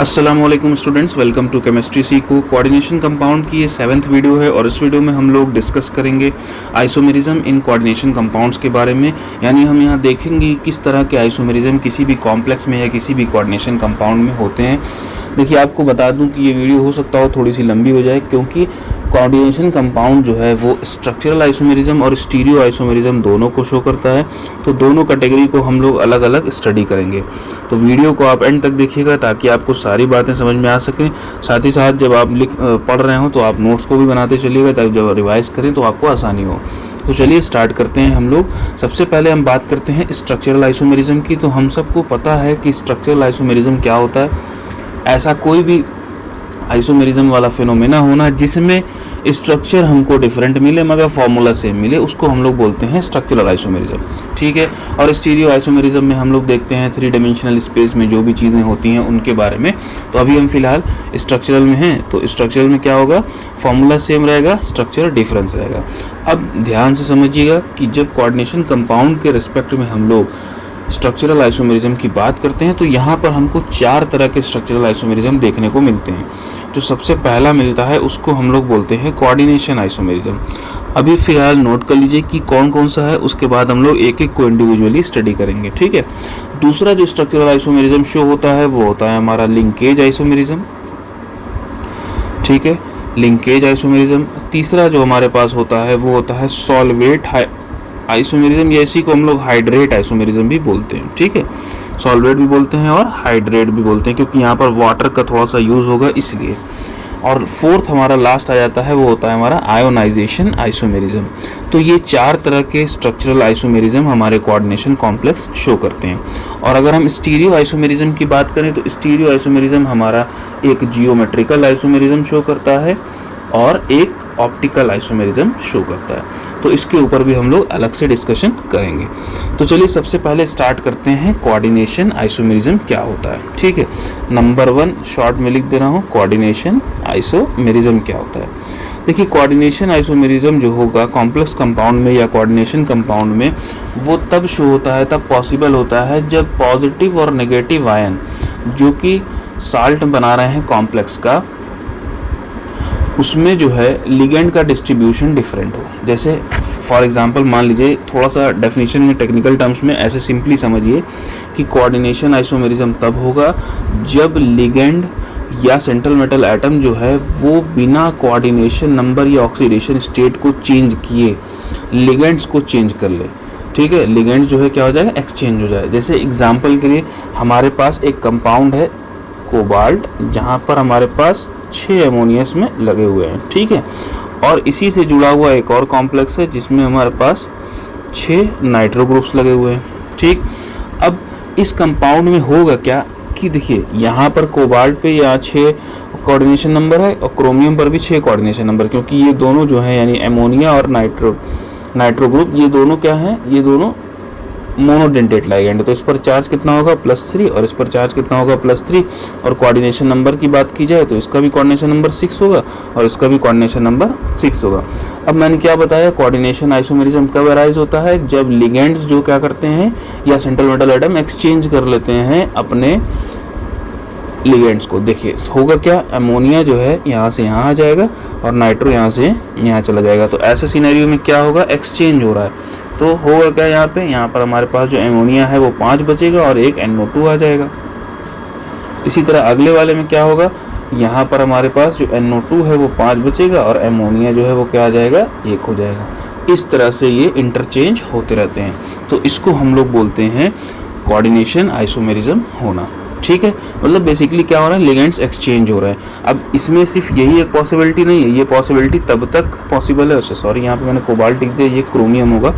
अस्सलामुअलैकुम students, welcome to chemistry सीखो। Coordination compound की ये 7th वीडियो है और इस वीडियो में हम लोग डिस्कस करेंगे आइसोमेरिज्म इन कोऑर्डिनेशन कंपाउंड्स के बारे में। यानी हम यहाँ देखेंगे किस तरह के आइसोमेरिज्म किसी भी कॉम्प्लेक्स में या किसी भी कोऑर्डिनेशन कंपाउंड में होते हैं। देखिए, आपको बता दूं कि ये वीडियो हो सकता हो थोड़ी सी लंबी हो जाए, क्योंकि कोऑर्डिनेशन कंपाउंड जो है वो स्ट्रक्चरल आइसोमेरिज्म और स्टीरियो आइसोमेरिज्म दोनों को शो करता है। तो दोनों कैटेगरी को हम लोग अलग अलग स्टडी करेंगे। तो वीडियो को आप एंड तक देखिएगा ताकि आपको सारी बातें समझ में आ सकें। साथ ही साथ जब आप पढ़ रहे हो तो आप नोट्स को भी बनाते चलिएगा ताकि जब रिवाइज करें तो आपको आसानी हो। तो चलिए स्टार्ट करते हैं हम लोग। सबसे पहले हम बात करते हैं स्ट्रक्चरल आइसोमेरिज्म की। तो हम सबको पता है कि स्ट्रक्चरल आइसोमेरिज्म क्या होता है। ऐसा कोई भी आइसोमेरिज्म वाला फिनोमेना होना जिसमें स्ट्रक्चर हमको डिफरेंट मिले मगर फॉर्मूला सेम मिले, उसको हम लोग बोलते हैं स्ट्रक्चरल आइसोमेरिज्म। ठीक है। और स्टीरियो आइसोमेरिज्म में हम लोग देखते हैं 3 डायमेंशनल स्पेस में जो भी चीज़ें होती हैं उनके बारे में। तो अभी हम फिलहाल स्ट्रक्चरल में हैं। तो स्ट्रक्चरल में क्या होगा, फॉर्मूला सेम रहेगा, स्ट्रक्चर डिफरेंस रहेगा। अब ध्यान से समझिएगा कि जब कोऑर्डिनेशन कंपाउंड के रिस्पेक्ट में हम लोग स्ट्रक्चरल आइसोमेरिज्म की बात करते हैं तो यहाँ पर हमको 4 तरह के स्ट्रक्चरल आइसोमेरिज्म देखने को मिलते हैं। जो सबसे पहला मिलता है उसको हम लोग बोलते हैं कोऑर्डिनेशन आइसोमेरिज्म। अभी फिलहाल नोट कर लीजिए कि कौन कौन सा है, उसके बाद हम लोग एक एक को इंडिविजुअली स्टडी करेंगे। ठीक है। दूसरा जो स्ट्रक्चरल आइसोमेरिज्म शो होता है वो होता है हमारा लिंकेज आइसोमेरिज्म। ठीक है, लिंकेज आइसोमेरिज्म। तीसरा जो हमारे पास होता है वो होता है सॉल्वेट आइसोमेरिज्म, या इसी को हम लोग हाइड्रेट आइसोमेरिज्म भी बोलते हैं। ठीक है, सॉल्वेट भी बोलते हैं और हाइड्रेट भी बोलते हैं क्योंकि यहाँ पर वाटर का थोड़ा सा यूज़ होगा इसलिए। और फोर्थ हमारा लास्ट आ जाता है वो होता है हमारा आयोनाइजेशन आइसोमेरिज्म। तो ये 4 तरह के स्ट्रक्चरल आइसोमेरिज्म हमारे कोऑर्डिनेशन कॉम्प्लेक्स शो करते हैं। और अगर हम स्टीरियो आइसोमेरिज्म की बात करें तो स्टीरियो आइसोमेरिज्म हमारा एक जियोमेट्रिकल आइसोमेरिज्म शो करता है और एक ऑप्टिकल आइसोमेरिज्म शो करता है। तो इसके ऊपर भी हम लोग अलग से डिस्कशन करेंगे। तो चलिए सबसे पहले स्टार्ट करते हैं कोऑर्डिनेशन आइसोमेरिज्म क्या होता है। ठीक है, नंबर 1 शॉर्ट में लिख दे रहा हूँ, कोऑर्डिनेशन आइसोमेरिज्म क्या होता है। देखिए, कोऑर्डिनेशन आइसोमेरिज्म जो होगा कॉम्प्लेक्स कंपाउंड में या कोऑर्डिनेशन कंपाउंड में, वो तब शो होता है, तब पॉसिबल होता है जब पॉजिटिव और नेगेटिव आयन जो कि साल्ट बना रहे हैं कॉम्प्लेक्स का, उसमें जो है लिगेंड का डिस्ट्रीब्यूशन डिफरेंट हो। जैसे फॉर एग्जांपल मान लीजिए, थोड़ा सा डेफिनेशन में टेक्निकल टर्म्स में ऐसे सिंपली समझिए कि कोऑर्डिनेशन आइसोमेरिज्म तब होगा जब लिगेंड या सेंट्रल मेटल एटम जो है वो बिना कोऑर्डिनेशन नंबर या ऑक्सीडेशन स्टेट को चेंज किए लिगेंड्स को चेंज कर ले। ठीक है, लिगेंड जो है क्या हो जाएगा, एक्सचेंज हो जाए। जैसे एग्जाम्पल के लिए हमारे पास एक कंपाउंड है कोबाल्ट, जहाँ पर हमारे पास 6 अमोनियस में लगे हुए हैं। ठीक है, और इसी से जुड़ा हुआ एक और कॉम्प्लेक्स है जिसमें हमारे पास 6 नाइट्रो ग्रुप्स लगे हुए हैं। ठीक, अब इस कंपाउंड में होगा क्या कि देखिए, यहाँ पर कोबाल्ट पे यहाँ 6 कोऑर्डिनेशन नंबर है और क्रोमियम पर भी 6 कोऑर्डिनेशन नंबर, क्योंकि ये दोनों जो है यानी एमोनिया और नाइट्रो ग्रुप, ये दोनों क्या हैं, ये दोनों मोनोडेंटेट लाइगेंड। तो इस पर चार्ज कितना होगा, +3, और इस पर चार्ज कितना होगा, +3। और कोऑर्डिनेशन नंबर की बात की जाए तो इसका भी कोऑर्डिनेशन नंबर 6 होगा और इसका भी कोऑर्डिनेशन नंबर 6 होगा। अब मैंने क्या बताया, कोऑर्डिनेशन आइसोमेरिज्म कब अराइज होता है, जब लिगेंड्स जो क्या करते हैं या सेंट्रल मेटल एटम एक्सचेंज कर लेते हैं अपने लिगेंड्स को। देखिए होगा क्या, अमोनिया जो है यहाँ से यहाँ आ जाएगा और नाइट्रो यहाँ से यहाँ चला जाएगा। तो ऐसे सिनेरियो में क्या होगा, एक्सचेंज हो रहा है। तो होगा क्या, यहाँ पर हमारे पास जो एमोनिया है वो 5 बचेगा और एक NO2 आ जाएगा। इसी तरह अगले वाले में क्या होगा, यहाँ पर हमारे पास जो NO2 है वो 5 बचेगा और एमोनिया जो है वो क्या आ जाएगा, 1 हो जाएगा। इस तरह से ये इंटरचेंज होते रहते हैं। तो इसको हम लोग बोलते हैं कोऑर्डिनेशन आइसोमेरिज्म होना। ठीक है, मतलब बेसिकली क्या हो रहा है, लिगेंड्स एक्सचेंज हो रहे हैं। अब इसमें सिर्फ यही एक पॉसिबिलिटी नहीं है, ये पॉसिबिलिटी तब तक पॉसिबल है, सॉरी यहाँ पे मैंने कोबाल्ट लिख दिया, ये क्रोमियम होगा,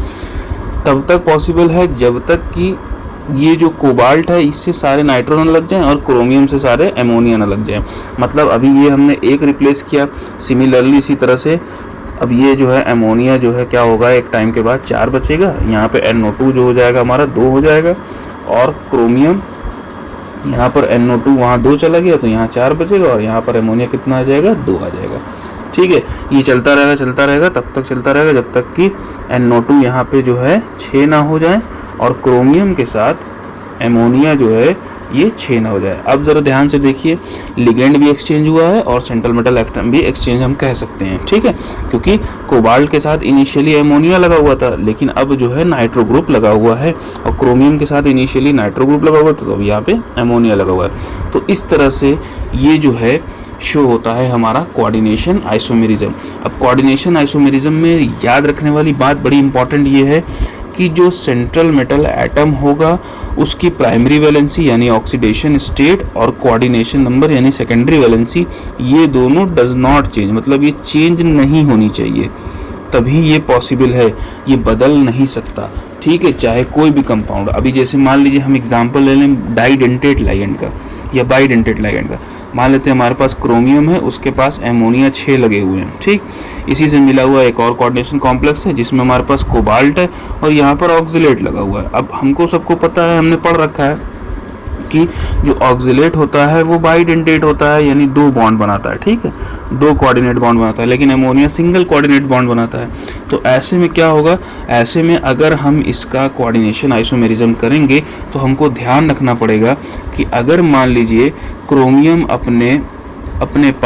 तब तक पॉसिबल है जब तक कि ये जो कोबाल्ट है इससे सारे नाइट्रो न लग जाएं और क्रोमियम से सारे एमोनिया न लग जाएं। मतलब अभी ये हमने एक रिप्लेस किया, सिमिलरली इसी तरह से अब ये जो है एमोनिया जो है क्या होगा, एक टाइम के बाद 4 बचेगा, यहाँ पे NO2 जो हो जाएगा हमारा 2 हो जाएगा और क्रोमियम यहाँ पर NO2 वहाँ 2 चला गया तो यहाँ 4 बचेगा और यहाँ पर एमोनिया कितना आ जाएगा, 2 आ जाएगा। ठीक है, ये चलता रहेगा तब तक चलता रहेगा जब तक कि NO2 यहाँ पे जो है 6 ना हो जाए और क्रोमियम के साथ एमोनिया जो है ये 6 ना हो जाए। अब ज़रा ध्यान से देखिए, लिगेंड भी एक्सचेंज हुआ है और सेंट्रल मेटल एटम भी एक्सचेंज हम कह सकते हैं, ठीक है, क्योंकि कोबाल्ट के साथ इनिशियली एमोनिया लगा हुआ था, लेकिन अब जो है नाइट्रो ग्रुप लगा हुआ है, और क्रोमियम के साथ इनिशियली नाइट्रो ग्रुप लगा हुआ था, तो अब यहाँ पे एमोनिया लगा हुआ है। तो इस तरह से ये जो है शो होता है हमारा कोऑर्डिनेशन आइसोमेरिज्म। अब कोऑर्डिनेशन आइसोमेरिज्म में याद रखने वाली बात बड़ी इंपॉर्टेंट ये है कि जो सेंट्रल मेटल एटम होगा उसकी प्राइमरी वैलेंसी यानी ऑक्सीडेशन स्टेट और कोऑर्डिनेशन नंबर यानी सेकेंडरी वैलेंसी, ये दोनों डज नॉट चेंज, मतलब ये चेंज नहीं होनी चाहिए, तभी ये पॉसिबल है, ये बदल नहीं सकता, ठीक है, चाहे कोई भी कंपाउंड। अभी जैसे मान लीजिए हम एग्जांपल ले लें डाइडेंटेट लाइगेंड का या बाइडेंटेट लाइगेंड का। मान लेते हैं हमारे पास क्रोमियम है, उसके पास एमोनिया 6 लगे हुए हैं, ठीक, इसी से मिला हुआ एक और कोऑर्डिनेशन कॉम्प्लेक्स है जिसमें हमारे पास कोबाल्ट है और यहाँ पर ऑक्सिलेट लगा हुआ है। अब हमको सबको पता है, हमने पढ़ रखा है कि जो ऑक्सिलेट होता है वो बाइडेंटेट होता है, यानी 2 बॉन्ड बनाता है, ठीक है, 2 कोऑर्डिनेट बॉन्ड बनाता है, लेकिन एमोनिया सिंगल कोऑर्डिनेट बॉन्ड बनाता है। तो ऐसे में क्या होगा, ऐसे में अगर हम इसका कोऑर्डिनेशन आइसोमेरिज्म करेंगे तो हमको ध्यान रखना पड़ेगा कि अगर मान लीजिए क्रोमियम अपने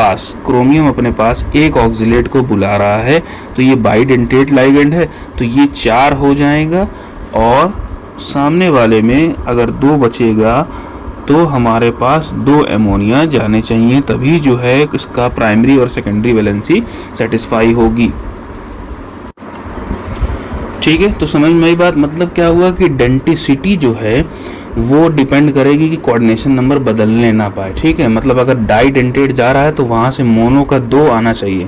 पास एक ऑक्सिलेट को बुला रहा है, तो ये बाइडेंटेट लाइगेंड है, तो ये 4 हो जाएगा, और सामने वाले में अगर 2 बचेगा तो हमारे पास 2 एमोनिया जाने चाहिए, तभी जो है इसका प्राइमरी और सेकेंडरी वैलेंसी सेटिस्फाई होगी, ठीक है। तो समझ में आई बात, मतलब क्या हुआ कि डेंटिसिटी जो है वो डिपेंड करेगी कि कोऑर्डिनेशन नंबर बदलने ना पाए, ठीक है, मतलब अगर डाइडेंटेट जा रहा है तो वहाँ से मोनो का 2 आना चाहिए।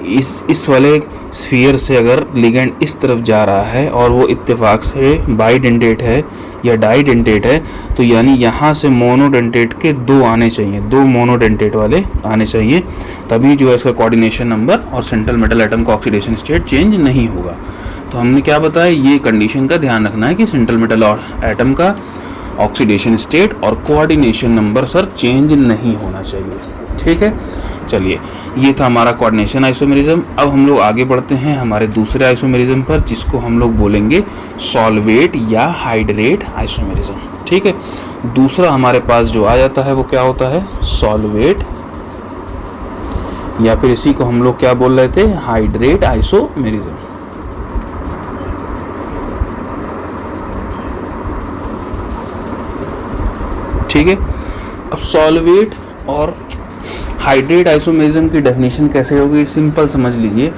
इस वाले स्फीयर से अगर लिगेंड इस तरफ जा रहा है और वो इत्तेफाक से बाइडेंटेट है या डाइडेंटेट है, तो यानी यहाँ से मोनोडेंटेट के 2 आने चाहिए, 2 मोनोडेंटेट वाले आने चाहिए, तभी जो है इसका कोऑर्डिनेशन नंबर और सेंट्रल मेटल एटम का ऑक्सीडेशन स्टेट चेंज नहीं होगा। तो हमने क्या बताया, ये कंडीशन का ध्यान रखना है कि सेंट्रल मेटल एटम का ऑक्सीडेशन स्टेट और कोऑर्डिनेशन नंबर सर चेंज नहीं होना चाहिए, ठीक है। चलिए, ये था हमारा कोऑर्डिनेशन आइसोमेरिज्म। अब हम लोग आगे बढ़ते हैं हमारे दूसरे आइसोमेरिज्म पर, जिसको हम लोग बोलेंगे सॉल्वेट या हाइड्रेट आइसोमेरिज्म, ठीक है। दूसरा हमारे पास जो आ जाता है वो क्या होता है, सॉल्वेट, या फिर इसी को हम लोग क्या बोल रहे थे, हाइड्रेट आइसोमेरिज्म, ठीक है। अब सॉल्वेट और हाइड्रेट आइसोमेरिज्म की डेफिनेशन कैसे होगी, सिंपल समझ लीजिए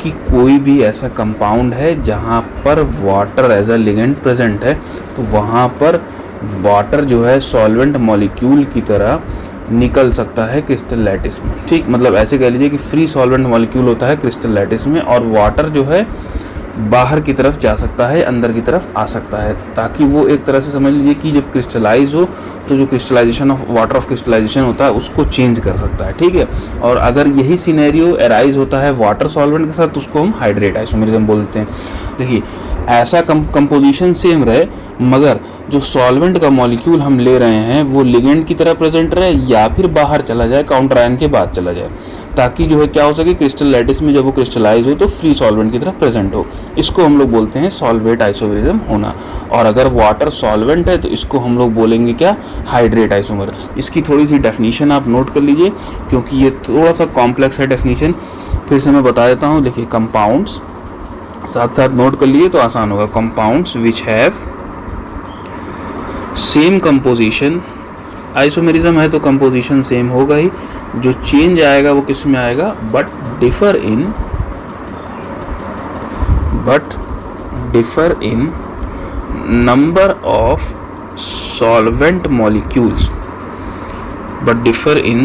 कि कोई भी ऐसा कंपाउंड है जहाँ पर water as a ligand present है, तो वहाँ पर वाटर जो है सॉल्वेंट मॉलिक्यूल की तरह निकल सकता है क्रिस्टल लैटिस में, ठीक, मतलब ऐसे कह लीजिए कि फ्री सॉल्वेंट मॉलिक्यूल होता है क्रिस्टल लैटिस में, और वाटर जो है बाहर की तरफ जा सकता है, अंदर की तरफ आ सकता है, ताकि वो एक तरह से समझ लीजिए कि जब क्रिस्टलाइज हो तो जो crystallization of water of crystallization होता है उसको चेंज कर सकता है, ठीक है। और अगर यही सिनेरियो एराइज होता है वाटर सॉल्वेंट के साथ तो उसको हम हाइड्रेट आइसोमेरिज्म बोलते हैं। देखिए, ऐसा कंपोजिशन सेम रहे मगर जो सॉल्वेंट का मॉलिक्यूल हम ले रहे हैं वो लिगेंड की तरह प्रेजेंट रहे या फिर बाहर चला जाए, काउंटर आयन के बाद चला जाए, ताकि जो है क्या हो सके, क्रिस्टल लैटिस में जब वो क्रिस्टलाइज हो तो फ्री सॉल्वेंट की तरह प्रेजेंट हो। इसको हम लोग बोलते हैं सॉल्वेट आइसोमेरिज्म होना। और अगर वाटर सॉल्वेंट है तो इसको हम लोग बोलेंगे क्या, हाइड्रेट आइसोमर। इसकी थोड़ी सी डेफिनेशन आप नोट कर लीजिए क्योंकि ये थोड़ा सा कॉम्प्लेक्स है डेफिनेशन, फिर से मैं बता देता हूँ। देखिए, कंपाउंड्स साथ साथ नोट कर लिए तो आसान होगा। Compounds which have same composition, isomerism है तो कंपोजिशन सेम होगा ही, जो चेंज आएगा वो किस में आएगा, but differ in number of solvent molecules, but differ in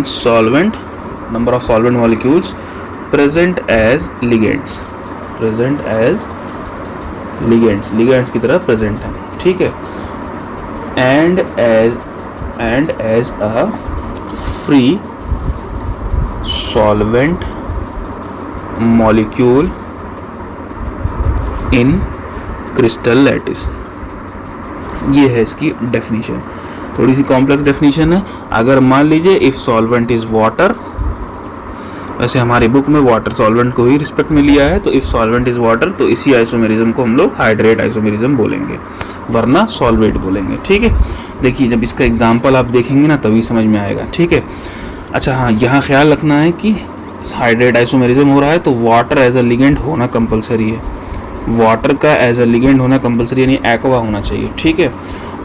number of solvent molecules present as ligands की तरह प्रेजेंट है, ठीक है। and as a free solvent molecule in crystal lattice, ये है इसकी डेफिनेशन। थोड़ी सी कॉम्प्लेक्स डेफिनेशन है। अगर मान लीजिए इफ सॉल्वेंट इज वाटर, वैसे हमारी बुक में वाटर सॉल्वेंट को ही रिस्पेक्ट में लिया है, तो इफ सॉल्वेंट इज वाटर तो इसी आइसोमेरिज्म को हम लोग हाइड्रेट आइसोमेरिज्म बोलेंगे, वरना सॉल्वेट बोलेंगे। ठीक है, देखिए जब इसका एग्जाम्पल आप देखेंगे ना तभी समझ में आएगा। ठीक है, अच्छा हाँ, यहाँ ख्याल रखना है कि हाइड्रेट आइसोमेरिज्म हो रहा है तो वाटर एज अ लिगेंड होना कंपलसरी है, वाटर का एज अ लिगेंड होना कंपलसरी, यानी एक्वा होना चाहिए। ठीक है,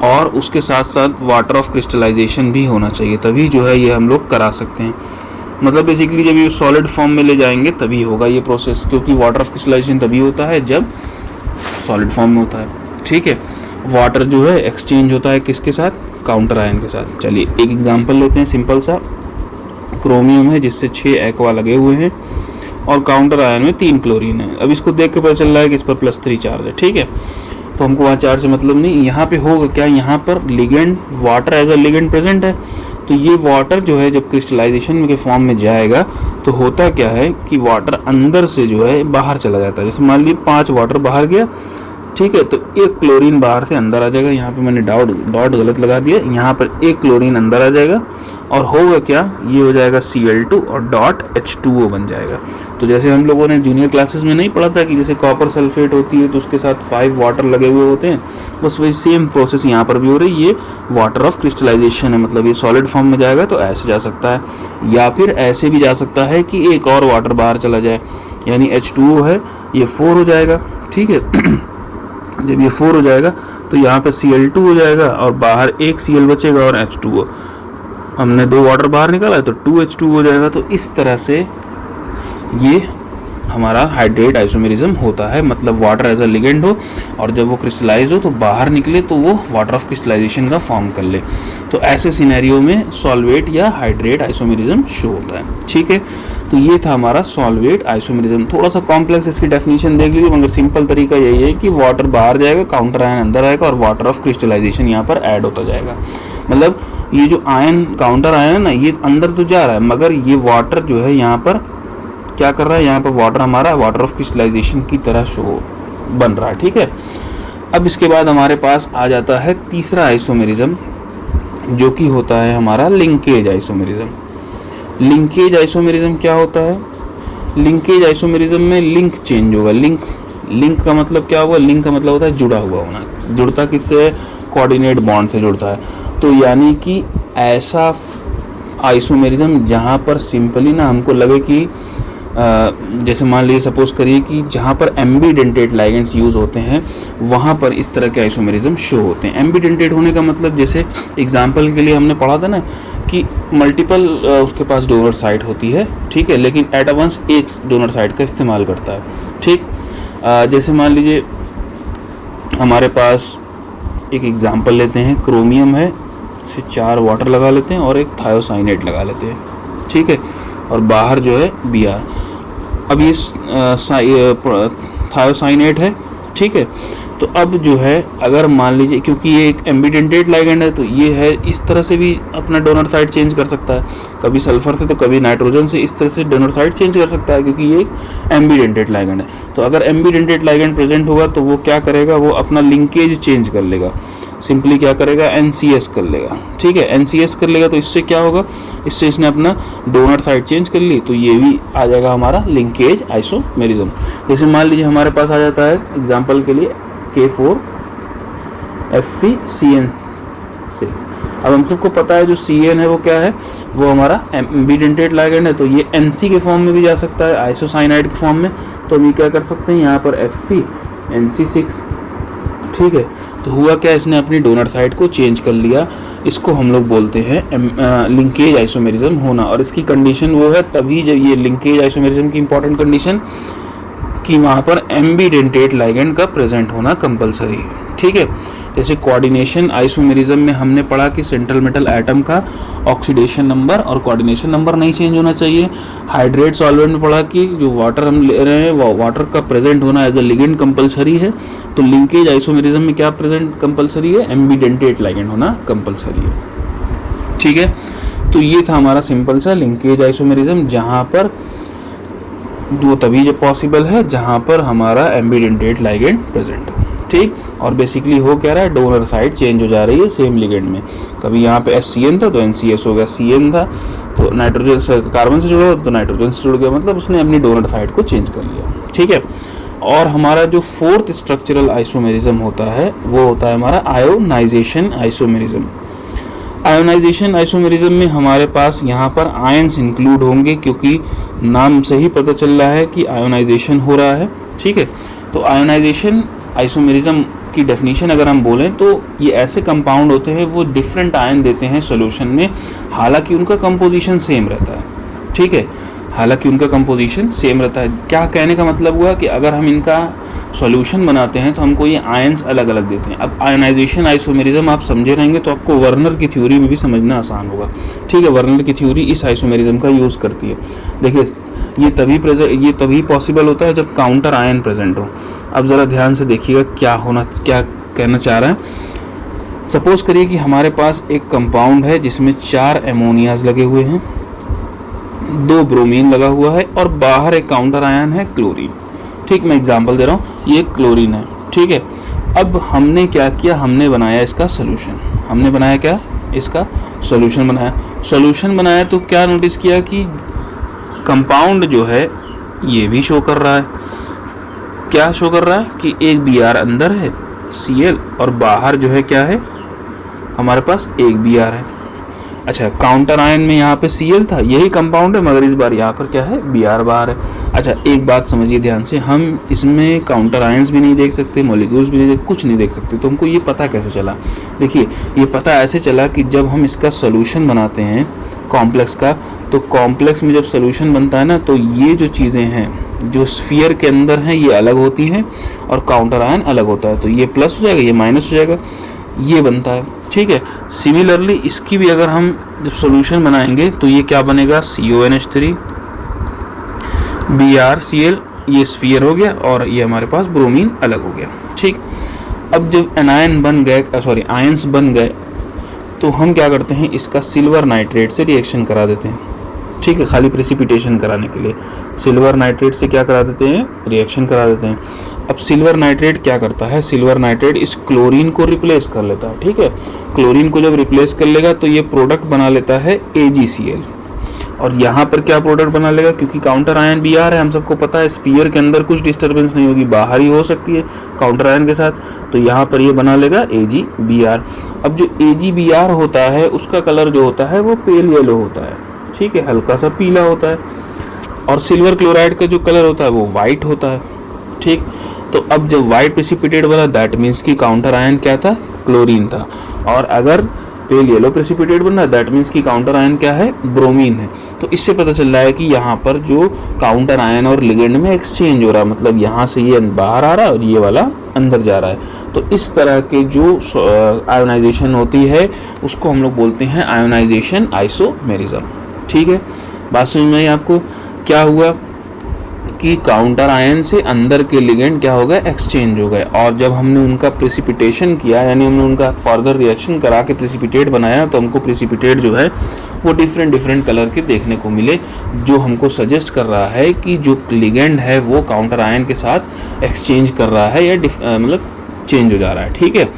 और उसके साथ साथ वाटर ऑफ क्रिस्टलाइजेशन भी होना चाहिए, तभी जो है ये हम लोग करा सकते हैं। मतलब बेसिकली जब ये सॉलिड फॉर्म में ले जाएंगे तभी होगा ये प्रोसेस, क्योंकि वाटर ऑफ क्रिस्टलाइजेशन तभी होता है जब सॉलिड फॉर्म में होता है। ठीक है, वाटर जो है एक्सचेंज होता है किसके साथ, काउंटर आयन के साथ। चलिए एक एग्जांपल लेते हैं सिंपल सा, क्रोमियम है जिससे 6 एक्वा लगे हुए हैं और काउंटर आयन में 3 क्लोरीन है। अब इसको देख के पता चल रहा है कि इस पर +3 चार्ज है। ठीक है, तो हमको वहाँ चार्ज से मतलब नहीं, यहाँ पे होगा क्या, यहाँ पर ligand water as a ligand present है, तो ये वाटर जो है जब क्रिस्टलाइजेशन के फॉर्म में जाएगा तो होता क्या है कि वाटर अंदर से जो है बाहर चला जाता है। जैसे मान लीजिए 5 वाटर बाहर गया, ठीक है, तो 1 क्लोरीन बाहर से अंदर आ जाएगा। यहाँ पे मैंने डॉट गलत लगा दिया, यहाँ पर 1 क्लोरीन अंदर आ जाएगा और होगा क्या, ये हो जाएगा Cl2 और डॉट H2O बन जाएगा। तो जैसे हम लोगों ने जूनियर क्लासेस में नहीं पढ़ा था कि जैसे कॉपर सल्फेट होती है तो उसके साथ 5 वाटर लगे हुए होते हैं, बस वही सेम प्रोसेस यहाँ पर भी हो रही है। ये वाटर ऑफ क्रिस्टलाइजेशन है, मतलब ये सॉलिड फॉर्म में जाएगा तो ऐसे जा सकता है, या फिर ऐसे भी जा सकता है कि एक और वाटर बाहर चला जाए, यानी H2O है ये 4 हो जाएगा। ठीक है, जब ये 4 हो जाएगा तो यहाँ पे Cl2 हो जाएगा और बाहर एक Cl बचेगा और H2O, हमने 2 वाटर बाहर निकाला है तो 2H2 हो जाएगा। तो इस तरह से ये हमारा हाइड्रेट आइसोमेरिज्म होता है, मतलब वाटर एज अ लिगेंड हो और जब वो क्रिस्टलाइज हो तो बाहर निकले तो वो वाटर ऑफ क्रिस्टलाइजेशन का फॉर्म कर ले। तो ऐसे सिनेरियो में सॉल्वेट या हाइड्रेट आइसोमेरिज्म शो होता है। ठीक है, तो ये था हमारा सॉल्वेट आइसोमेरिज्म। थोड़ा सा कॉम्प्लेक्स इसकी डेफिनेशन देख लीजिए, मगर सिंपल तरीका यही है कि वाटर बाहर जाएगा, काउंटर आयन अंदर आएगा और वाटर ऑफ क्रिस्टलाइजेशन यहाँ पर ऐड होता जाएगा। मतलब ये जो आयन काउंटर आयन है ना, ये अंदर तो जा रहा है मगर ये वाटर जो है यहाँ पर क्या कर रहा है, यहाँ पर वाटर हमारा वाटर ऑफ क्रिस्टलाइजेशन की तरह शो बन रहा है। ठीक है, अब इसके बाद हमारे पास आ जाता है तीसरा आइसोमेरिज्म, जो कि होता है हमारा लिंकेज आइसोमेरिज्म। लिंकेज आइसोमेरिज्म क्या होता है, लिंकेज आइसोमेरिज्म में लिंक चेंज होगा। लिंक का मतलब क्या हुआ, लिंक का मतलब होता है जुड़ा हुआ होना। जुड़ता किससे, कोऑर्डिनेट बॉन्ड से जुड़ता है। तो यानी कि ऐसा आइसोमेरिज्म जहाँ पर सिंपली ना हमको लगे कि जैसे मान लीजिए सपोज करिए कि जहाँ पर एम्बीडेंटेट लाइगेंड्स यूज़ होते हैं वहाँ पर इस तरह के आइसोमेरिज्म शो होते हैं। एम्बीडेंटेट होने का मतलब जैसे एग्जांपल के लिए हमने पढ़ा था ना कि मल्टीपल उसके पास डोनर साइट होती है, ठीक है, लेकिन एट वंस एक डोनर साइट का इस्तेमाल करता है। ठीक, जैसे मान लीजिए हमारे पास एक एग्जांपल लेते हैं, क्रोमियम है, से 4 वाटर लगा लेते हैं और एक थायोसाइनेट लगा लेते हैं। ठीक है, और बाहर जो है Br। अब ये थायोसाइनेट है। ठीक है, तो अब जो है अगर मान लीजिए क्योंकि ये एक एम्बीडेंटेट लाइगेंड है तो ये है इस तरह से भी अपना डोनर साइट चेंज कर सकता है, कभी सल्फर से तो कभी नाइट्रोजन से, इस तरह से डोनर साइट चेंज कर सकता है क्योंकि ये एक एम्बीडेंटेट लाइगेंड है। तो अगर एम्बीडेंटेट लाइगेंड प्रेजेंट होगा तो वो क्या करेगा, वो अपना लिंकेज चेंज कर लेगा, सिंपली क्या करेगा, NCS कर लेगा। ठीक है, NCS कर लेगा तो इससे क्या होगा, इससे इसने अपना डोनर साइट चेंज कर ली, तो ये भी आ जाएगा हमारा लिंकेज आइसोमेरिज्म। जैसे मान लीजिए हमारे पास आ जाता है एग्जांपल के लिए K4FeCN6। अब हम सबको पता है जो Cn है वो क्या है, वो हमारा एम्बीडेंटेट लाइगेंड है, तो ये NC के फॉर्म में भी जा सकता है, आइसोसाइनाइड के फॉर्म में। तो हम ये क्या कर सकते हैं, यहाँ पर FeNC6। ठीक है, तो हुआ क्या, इसने अपनी डोनर साइट को चेंज कर लिया। इसको हम लोग बोलते हैं लिंकेज आइसोमेरिज्म होना। और इसकी कंडीशन वो है तभी जब ये लिंकेज आइसोमेरिज्म की इंपॉर्टेंट कंडीशन कि वहाँ पर एम्बीडेंटेट लाइगेंड का प्रेजेंट होना कंपलसरी है। ठीक है, जैसे कोऑर्डिनेशन आइसोमेरिज्म में हमने पढ़ा कि सेंट्रल मेटल एटम का ऑक्सीडेशन नंबर और कोऑर्डिनेशन नंबर नहीं चेंज होना चाहिए। हाइड्रेट सॉल्वेंट में पढ़ा कि जो वाटर हम ले रहे हैं वो वाटर का प्रेजेंट होना एज अ लिगेंड कंपलसरी है। तो लिंकेज आइसोमेरिज्म में क्या प्रेजेंट कंपलसरी है, एम्बीडेंटेट लाइगेंड होना कंपलसरी है। ठीक है, तो ये था हमारा सिंपल सा लिंकेज आइसोमेरिज्म, जहाँ पर वो तभी जब पॉसिबल है जहाँ पर हमारा एम्बीडेंटेट लाइगेंड प्रेजेंट हो। ठीक। और बेसिकली हो क्या रहा है, डोनर साइड चेंज हो जा रही है सेम लिगेंड में। कभी यहाँ पे HCN था तो NCS हो गया, CN था तो नाइट्रोजन से कार्बन से जुड़ा तो नाइट्रोजन से जुड़ गया, मतलब उसने अपनी डोनर साइड को चेंज कर लिया, ठीक है। और हमारा जो फोर्थ स्ट्रक्चरल आइसोमेरिज्म होता है वो होता है हमारा आयोनाइजेशन आइसोमेरिज्म। आयोनाइजेशन आइसोमेरिज्म में हमारे पास यहाँ पर आयंस इंक्लूड होंगे, क्योंकि नाम से ही पता चल रहा है कि आयोनाइजेशन हो रहा है, ठीक है। तो आयोनाइजेशन आइसोमेरिज्म की डेफिनेशन अगर हम बोलें तो ये ऐसे कंपाउंड होते हैं वो डिफरेंट आयन देते हैं सॉल्यूशन में, हालांकि उनका कंपोजिशन सेम रहता है, ठीक है। हालांकि उनका कंपोजिशन सेम रहता है। क्या कहने का मतलब हुआ कि अगर हम इनका सॉल्यूशन बनाते हैं तो हमको ये आयंस अलग अलग देते हैं। अब आयनाइजेशन आइसोमेरिज्म आप समझे रहेंगे तो आपको वर्नर की थ्योरी में भी समझना आसान होगा, ठीक है। वर्नर की थ्योरी इस आइसोमेरिज्म का यूज़ करती है। देखिए ये तभी पॉसिबल होता है जब काउंटर आयन प्रेजेंट हो। अब ज़रा ध्यान से देखिएगा क्या कहना चाह रहा है। सपोज करिए कि हमारे पास एक कंपाउंड है जिसमें 4 एमोनियाज लगे हुए हैं, 2 ब्रोमीन लगा हुआ है और बाहर एक काउंटर आयन है क्लोरीन, ठीक। मैं एग्जांपल दे रहा हूँ, ये क्लोरीन है, ठीक है। अब हमने क्या किया, हमने बनाया इसका सोल्यूशन। हमने बनाया क्या, इसका सोल्यूशन बनाया। सोल्यूशन बनाया तो क्या नोटिस किया कि कंपाउंड जो है ये भी शो कर रहा है। क्या शो कर रहा है कि एक Br अंदर है Cl और बाहर जो है क्या है, हमारे पास एक Br है। अच्छा, काउंटर आयन में यहाँ पे Cl था, यही कंपाउंड है, मगर इस बार यहाँ पर क्या है, Br बाहर है। अच्छा, एक बात समझिए ध्यान से, हम इसमें काउंटर आयंस भी नहीं देख सकते, मॉलिक्यूल्स भी नहीं देख, कुछ नहीं देख सकते। तो हमको ये पता कैसे चला? देखिए, ये पता ऐसे चला कि जब हम इसका सोल्यूशन बनाते हैं कॉम्प्लेक्स का, तो कॉम्प्लेक्स में जब सोल्यूशन बनता है ना, तो ये जो चीज़ें हैं जो स्फीयर के अंदर हैं ये अलग होती हैं और काउंटर आयन अलग होता है। तो ये प्लस हो जाएगा, ये माइनस हो जाएगा, ये बनता है, ठीक है। सिमिलरली इसकी भी अगर हम जब सोल्यूशन बनाएंगे तो ये क्या बनेगा, CONH3 BrCl, ये स्फीयर हो गया और ये हमारे पास ब्रोमीन अलग हो गया, ठीक। अब जब एनायन बन गए, आयंस बन गए, तो हम क्या करते हैं, इसका सिल्वर नाइट्रेट से रिएक्शन करा देते हैं, ठीक है। खाली प्रेसिपिटेशन कराने के लिए सिल्वर नाइट्रेट से क्या करा देते हैं, रिएक्शन करा देते हैं। अब सिल्वर नाइट्रेट क्या करता है, सिल्वर नाइट्रेट इस क्लोरीन को रिप्लेस कर लेता है, ठीक है। क्लोरीन को जब रिप्लेस कर लेगा तो ये प्रोडक्ट बना लेता है AgCl, और यहाँ पर क्या प्रोडक्ट बना लेगा, क्योंकि काउंटर आयन Br है, हम सबको पता है स्फीयर के अंदर कुछ डिस्टर्बेंस नहीं होगी, बाहर ही हो सकती है काउंटर आयन के साथ, तो यहाँ पर ये बना लेगा AgBr। अब जो AgBr होता है उसका कलर जो होता है वो पेल येलो होता है, ठीक है, हल्का सा पीला होता है। और सिल्वर क्लोराइड का जो कलर होता है वो वाइट होता है, ठीक। तो अब जब वाइट प्रेसिपिटेट बना, दैट मीन्स कि काउंटर आयन क्या था, क्लोरीन था। और अगर पेल येलो प्रेसिपिटेट बन रहा है, दैट मीन्स कि काउंटर आयन क्या है, ब्रोमीन है। तो इससे पता चल रहा है कि यहाँ पर जो काउंटर आयन और लिगेंड में एक्सचेंज हो रहा है, मतलब यहाँ से ये बाहर आ रहा है और ये वाला अंदर जा रहा है। तो इस तरह के जो आयोनाइजेशन होती है उसको हम लोग बोलते हैं आयोनाइजेशन आइसोमेरिज्म, ठीक है। बात समझ में आई आपको? क्या हुआ कि काउंटर आयन से अंदर के लिगेंड क्या हो गए, एक्सचेंज हो गए, और जब हमने उनका प्रेसिपिटेशन किया, यानी हमने उनका फर्दर रिएक्शन करा के प्रेसिपिटेट बनाया, तो हमको प्रेसिपिटेट जो है वो डिफरेंट कलर के देखने को मिले, जो हमको सजेस्ट कर रहा है कि जो लिगेंड है वो काउंटर आयन के साथ एक्सचेंज कर रहा है या मतलब चेंज हो जा रहा है, ठीक है।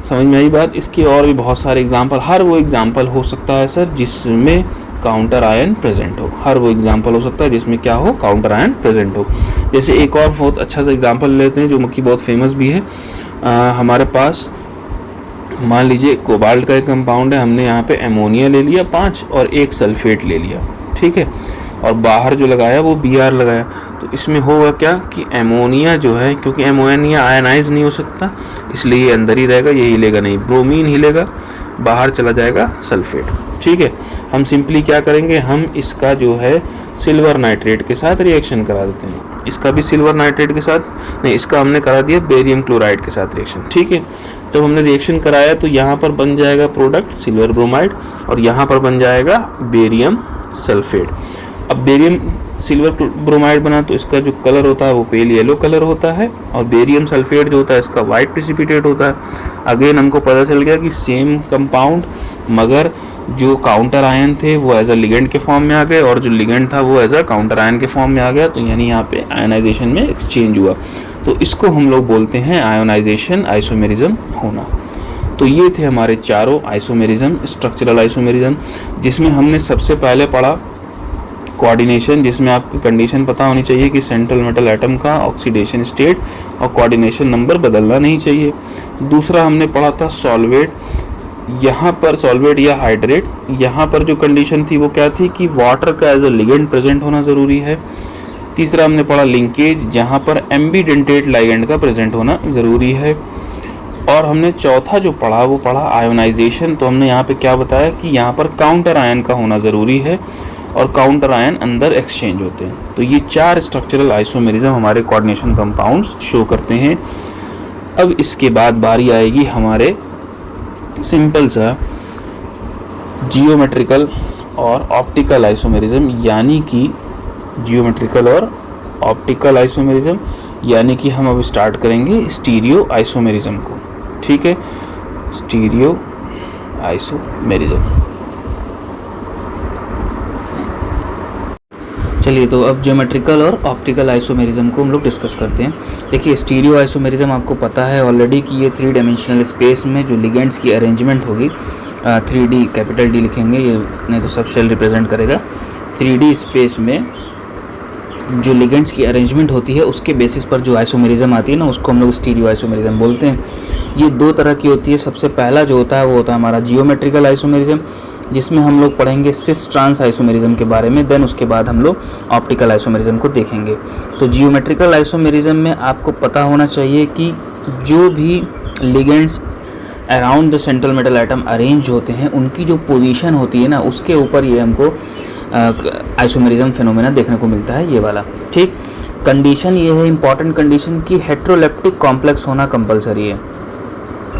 समझ में आई बात? इसके और भी बहुत सारे एग्जाम्पल, हर वो एग्जाम्पल हो सकता है सर जिसमें काउंटर आयन प्रेजेंट हो, हर वो एग्जाम्पल हो सकता है जिसमें क्या हो, काउंटर आयन प्रेजेंट हो। जैसे एक और बहुत अच्छा सा एग्जाम्पल लेते हैं जो कि बहुत फेमस भी है। हमारे पास मान लीजिए कोबाल्ट का एक कंपाउंड है, हमने यहाँ पे एमोनिया ले लिया 5 और एक सल्फेट ले लिया, ठीक है, और बाहर जो लगाया वो Br लगाया। तो इसमें होगा क्या कि एमोनिया जो है, क्योंकि एमोनिया आयनाइज नहीं हो सकता इसलिए ये अंदर ही रहेगा, ये हिलेगा नहीं, ब्रोमीन हिलेगा, बाहर चला जाएगा सल्फेट, ठीक है। हम सिंपली क्या करेंगे, हम इसका जो है सिल्वर नाइट्रेट के साथ रिएक्शन करा देते हैं। इसका भी सिल्वर नाइट्रेट के साथ नहीं, इसका हमने करा दिया बेरियम क्लोराइड के साथ रिएक्शन, ठीक है। जब हमने रिएक्शन कराया तो यहाँ पर बन जाएगा प्रोडक्ट सिल्वर ब्रोमाइड और यहाँ पर बन जाएगा बेरियम सल्फेट। अब बेरियम सिल्वर ब्रोमाइड बना तो इसका जो कलर होता है वो पेल येलो कलर होता है, और बेरियम सल्फेट जो होता है इसका वाइट प्रेसिपिटेट होता है। अगेन हमको पता चल गया कि सेम कंपाउंड, मगर जो काउंटर आयन थे वो एज अ लिगेंड के फॉर्म में आ गए और जो लिगेंड था वो एज अ काउंटर आयन के फॉर्म में आ गया। तो यानी यहाँ पे आयनाइजेशन में एक्सचेंज हुआ। तो इसको हम लोग बोलते हैं आयोनाइजेशन आइसोमेरिज्म होना। तो ये थे हमारे चारों आइसोमेरिज्म, स्ट्रक्चरल आइसोमेरिज्म, जिसमें हमने सबसे पहले पढ़ा कोऑर्डिनेशन, जिसमें आपकी कंडीशन पता होनी चाहिए कि सेंट्रल मेटल एटम का ऑक्सीडेशन स्टेट और कोऑर्डिनेशन नंबर बदलना नहीं चाहिए। दूसरा हमने पढ़ा था सॉल्वेट, यहाँ पर सॉल्वेट या हाइड्रेट, यहाँ पर जो कंडीशन थी वो क्या थी कि वाटर का एज अ लिगेंड प्रेजेंट होना ज़रूरी है। तीसरा हमने पढ़ा लिंकेज, जहाँ पर एम्बीडेंटेट लाइगेंड का प्रेजेंट होना ज़रूरी है। और हमने चौथा जो पढ़ा वो पढ़ा आयोनाइजेशन। तो हमने यहाँ पे क्या बताया कि यहाँ पर काउंटर आयन का होना ज़रूरी है और काउंटर आयन अंदर एक्सचेंज होते हैं। तो ये 4 स्ट्रक्चरल आइसोमेरिज्म हमारे कोऑर्डिनेशन कंपाउंड्स शो करते हैं। अब इसके बाद बारी आएगी हमारे सिंपल सा जियोमेट्रिकल और ऑप्टिकल आइसोमेरिज्म, यानी कि जियोमेट्रिकल और ऑप्टिकल आइसोमेरिज्म, यानी कि हम अब स्टार्ट करेंगे स्टीरियो आइसोमेरिज्म को। ठीक है, स्टीरियो आइसोमेरिज्म। चलिए, तो अब ज्योमेट्रिकल और ऑप्टिकल आइसोमेरिज्म को हम लोग डिस्कस करते हैं। देखिए, स्टीरियो आइसोमेरिज्म आपको पता है ऑलरेडी कि ये 3 डायमेंशनल स्पेस में जो लिगेंड्स की अरेंजमेंट होगी, 3D कैपिटल D लिखेंगे, ये नहीं तो सब शेल रिप्रेजेंट करेगा। 3D स्पेस में जो लिगेंड्स की अरेंजमेंट होती है उसके बेसिस पर जो आइसोमेरिज्म आती है ना, उसको हम लोग स्टीरियो आइसोमेरिज्म बोलते हैं। ये 2 तरह की होती है। सबसे पहला जो होता है वो होता है हमारा जियोमेट्रिकल आइसोमेरिज्म, जिसमें हम लोग पढ़ेंगे सिस ट्रांस आइसोमेरिज्म के बारे में। देन उसके बाद हम लोग ऑप्टिकल आइसोमेरिज्म को देखेंगे। तो जियोमेट्रिकल आइसोमेरिज्म में आपको पता होना चाहिए कि जो भी ligands around the central metal atom arrange होते हैं, उनकी जो पोजीशन होती है ना, उसके ऊपर ये हमको आइसोमेरिज्म फिनोमेना देखने को मिलता है, ये वाला। ठीक, कंडीशन ये है, इंपॉर्टेंट कंडीशन, कि हेट्रोलेप्टिक कॉम्प्लेक्स होना कंपलसरी है।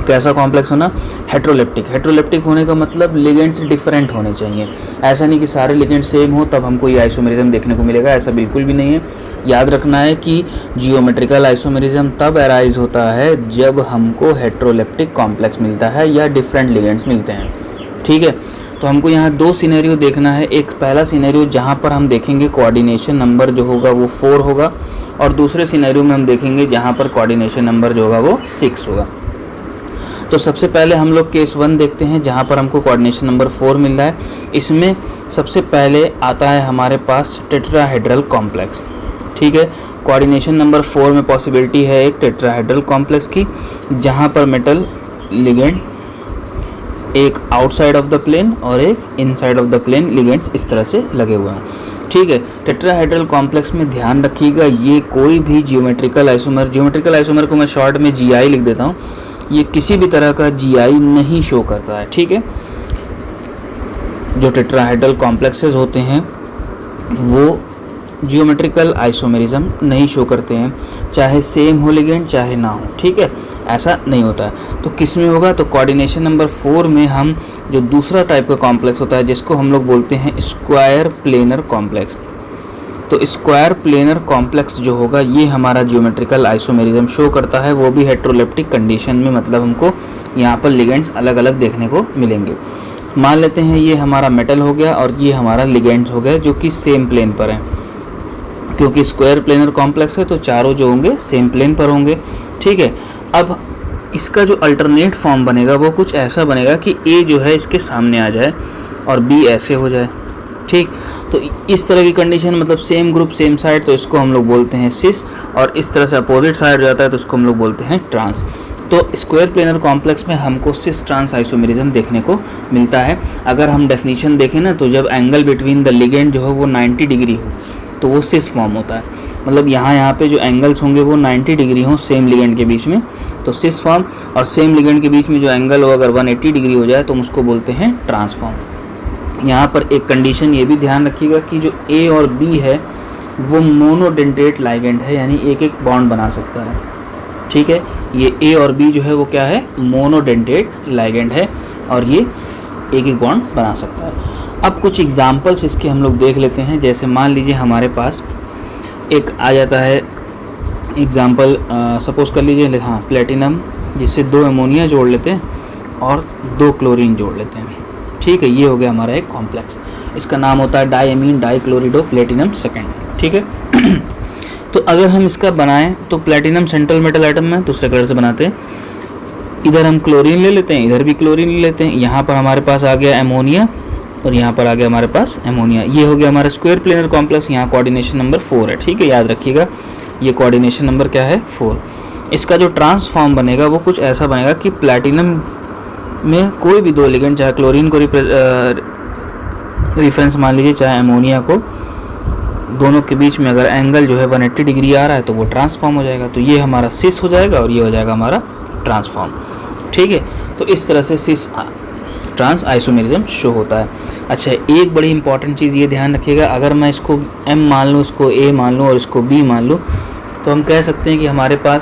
कैसा कॉम्प्लेक्स होना? हेट्रोलेप्टिक। हेट्रोलेप्टिक होने का मतलब लिगेंड्स डिफरेंट होने चाहिए। ऐसा नहीं कि सारे लिगेंड सेम हो तब हमको ये आइसोमेरिज्म देखने को मिलेगा, ऐसा बिल्कुल भी नहीं है। याद रखना है कि जियोमेट्रिकल आइसोमेरिज्म तब अराइज होता है जब हमको हेट्रोलेप्टिक कॉम्प्लेक्स मिलता है या डिफरेंट लिगेंड्स मिलते हैं। ठीक है, तो हमको यहाँ 2 सिनेरियो देखना है। एक पहला सिनेरियो जहाँ पर हम देखेंगे कोऑर्डिनेशन नंबर जो होगा वो 4 होगा, और दूसरे सिनेरियो में हम देखेंगे जहाँ पर कोऑर्डिनेशन नंबर जो होगा वो 6 होगा। तो सबसे पहले हम लोग केस 1 देखते हैं, जहाँ पर हमको कोऑर्डिनेशन नंबर 4 मिल रहा है। इसमें सबसे पहले आता है हमारे पास टेट्राहेड्रल कॉम्प्लेक्स। ठीक है, कोऑर्डिनेशन नंबर 4 में पॉसिबिलिटी है एक टेट्राहेड्रल कॉम्प्लेक्स की, जहाँ पर मेटल लिगेंड एक आउटसाइड ऑफ द प्लेन और एक inside of the plane ligands इस तरह से लगे हुए हैं। ठीक है, टेट्राहेड्रल कॉम्प्लेक्स में ध्यान रखिएगा, ये कोई भी जियोमेट्रिकल आइसोमर को मैं शॉर्ट में GI लिख देता हूँ, ये किसी भी तरह का GI नहीं शो करता है। ठीक है, जो टेट्राहेड्रल कॉम्प्लेक्सेस होते हैं वो जियोमेट्रिकल आइसोमेरिज्म नहीं शो करते हैं, चाहे सेम हो लिगेंड चाहे ना हो। ठीक है, ऐसा नहीं होता है। तो किस में होगा? तो कोऑर्डिनेशन नंबर 4 में हम जो दूसरा टाइप का कॉम्प्लेक्स होता है जिसको हम लोग बोलते हैं स्क्वायर प्लेनर कॉम्प्लेक्स। तो स्क्वायर प्लेनर कॉम्प्लेक्स जो होगा ये हमारा जियोमेट्रिकल आइसोमेरिज्म शो करता है, वो भी हेट्रोलेप्टिक कंडीशन में, मतलब हमको यहाँ पर लिगेंड्स अलग अलग देखने को मिलेंगे। मान लेते हैं ये हमारा मेटल हो गया और ये हमारा लिगेंड्स हो गया जो कि सेम प्लेन पर है, क्योंकि स्क्वायर प्लेनर कॉम्प्लेक्स है तो चारों जो होंगे सेम प्लेन पर होंगे। ठीक है, अब इसका जो अल्टरनेट फॉर्म बनेगा वो कुछ ऐसा बनेगा कि A जो है इसके सामने आ जाए और B ऐसे हो जाए। ठीक, तो इस तरह की कंडीशन, मतलब सेम ग्रुप सेम साइड, तो इसको हम लोग बोलते हैं सिस, और इस तरह से अपोजिट साइड जाता है तो इसको हम लोग बोलते हैं ट्रांस। तो स्क्वायर प्लेनर कॉम्प्लेक्स में हमको सिस ट्रांस आइसोमेरिज्म देखने को मिलता है। अगर हम डेफिनेशन देखें ना, तो जब एंगल बिटवीन द लिगेंड जो है वो 90 डिग्री हो तो वो सिस फॉर्म होता है। मतलब यहाँ पे जो एंगल्स होंगे वो 90 डिग्री हों सेम लिगेंड के बीच में, तो सिस फॉर्म, और सेम लिगेंड के बीच में जो एंगल हो अगर 180 डिग्री हो जाए तो हम उसको बोलते हैं ट्रांसफॉर्म। यहाँ पर एक कंडीशन ये भी ध्यान रखिएगा कि जो A और B है वो मोनोडेंटेट लाइगेंड है, यानी एक एक बॉन्ड बना सकता है। ठीक है, ये A और B जो है वो क्या है? मोनोडेंटेट लाइगेंड है और ये एक एक बॉन्ड बना सकता है। अब कुछ एग्जांपल्स इसके हम लोग देख लेते हैं। जैसे मान लीजिए हमारे पास एक आ जाता है एग्जांपल, सपोज कर लीजिए, हाँ, प्लेटिनम, जिससे 2 अमोनिया जोड़ लेते हैं और 2 क्लोरीन जोड़ लेते हैं। ठीक है, ये हो गया हमारा एक कॉम्प्लेक्स, इसका नाम होता है डायमीन डाइक्लोरिडो प्लेटिनम सेकेंड। ठीक है, तो अगर हम इसका बनाएं तो प्लेटिनम सेंट्रल मेटल एटम में दूसरे कलर से बनाते हैं, इधर हम क्लोरीन ले लेते हैं, इधर भी क्लोरीन ले लेते हैं, यहाँ पर हमारे पास आ गया एमोनिया और यहाँ पर आ गया हमारे पास एमोनिया। ये हो गया हमारा स्क्वायर प्लेनर कॉम्प्लेक्स। यहाँ कोऑर्डिनेशन नंबर 4 है, ठीक है, याद रखिएगा ये कोऑर्डिनेशन नंबर क्या है 4। इसका जो ट्रांसफॉर्म बनेगा वो कुछ ऐसा बनेगा कि प्लैटिनम में कोई भी दो लिगेंड, चाहे क्लोरीन को रेफरेंस मान लीजिए चाहे एमोनिया को, दोनों के बीच में अगर एंगल जो है 180 डिग्री आ रहा है तो वो ट्रांसफॉर्म हो जाएगा। तो ये हमारा सिस हो जाएगा और ये हो जाएगा हमारा ट्रांसफॉर्म, ठीक है। तो इस तरह से सिस ट्रांस आइसोमेरिज्म शो होता है। अच्छा, एक बड़ी इंपॉर्टेंट चीज़ ये ध्यान रखिएगा, अगर मैं इसको M मान लूँ, इसको A मान लूँ और इसको B मान लूँ, तो हम कह सकते हैं कि हमारे पास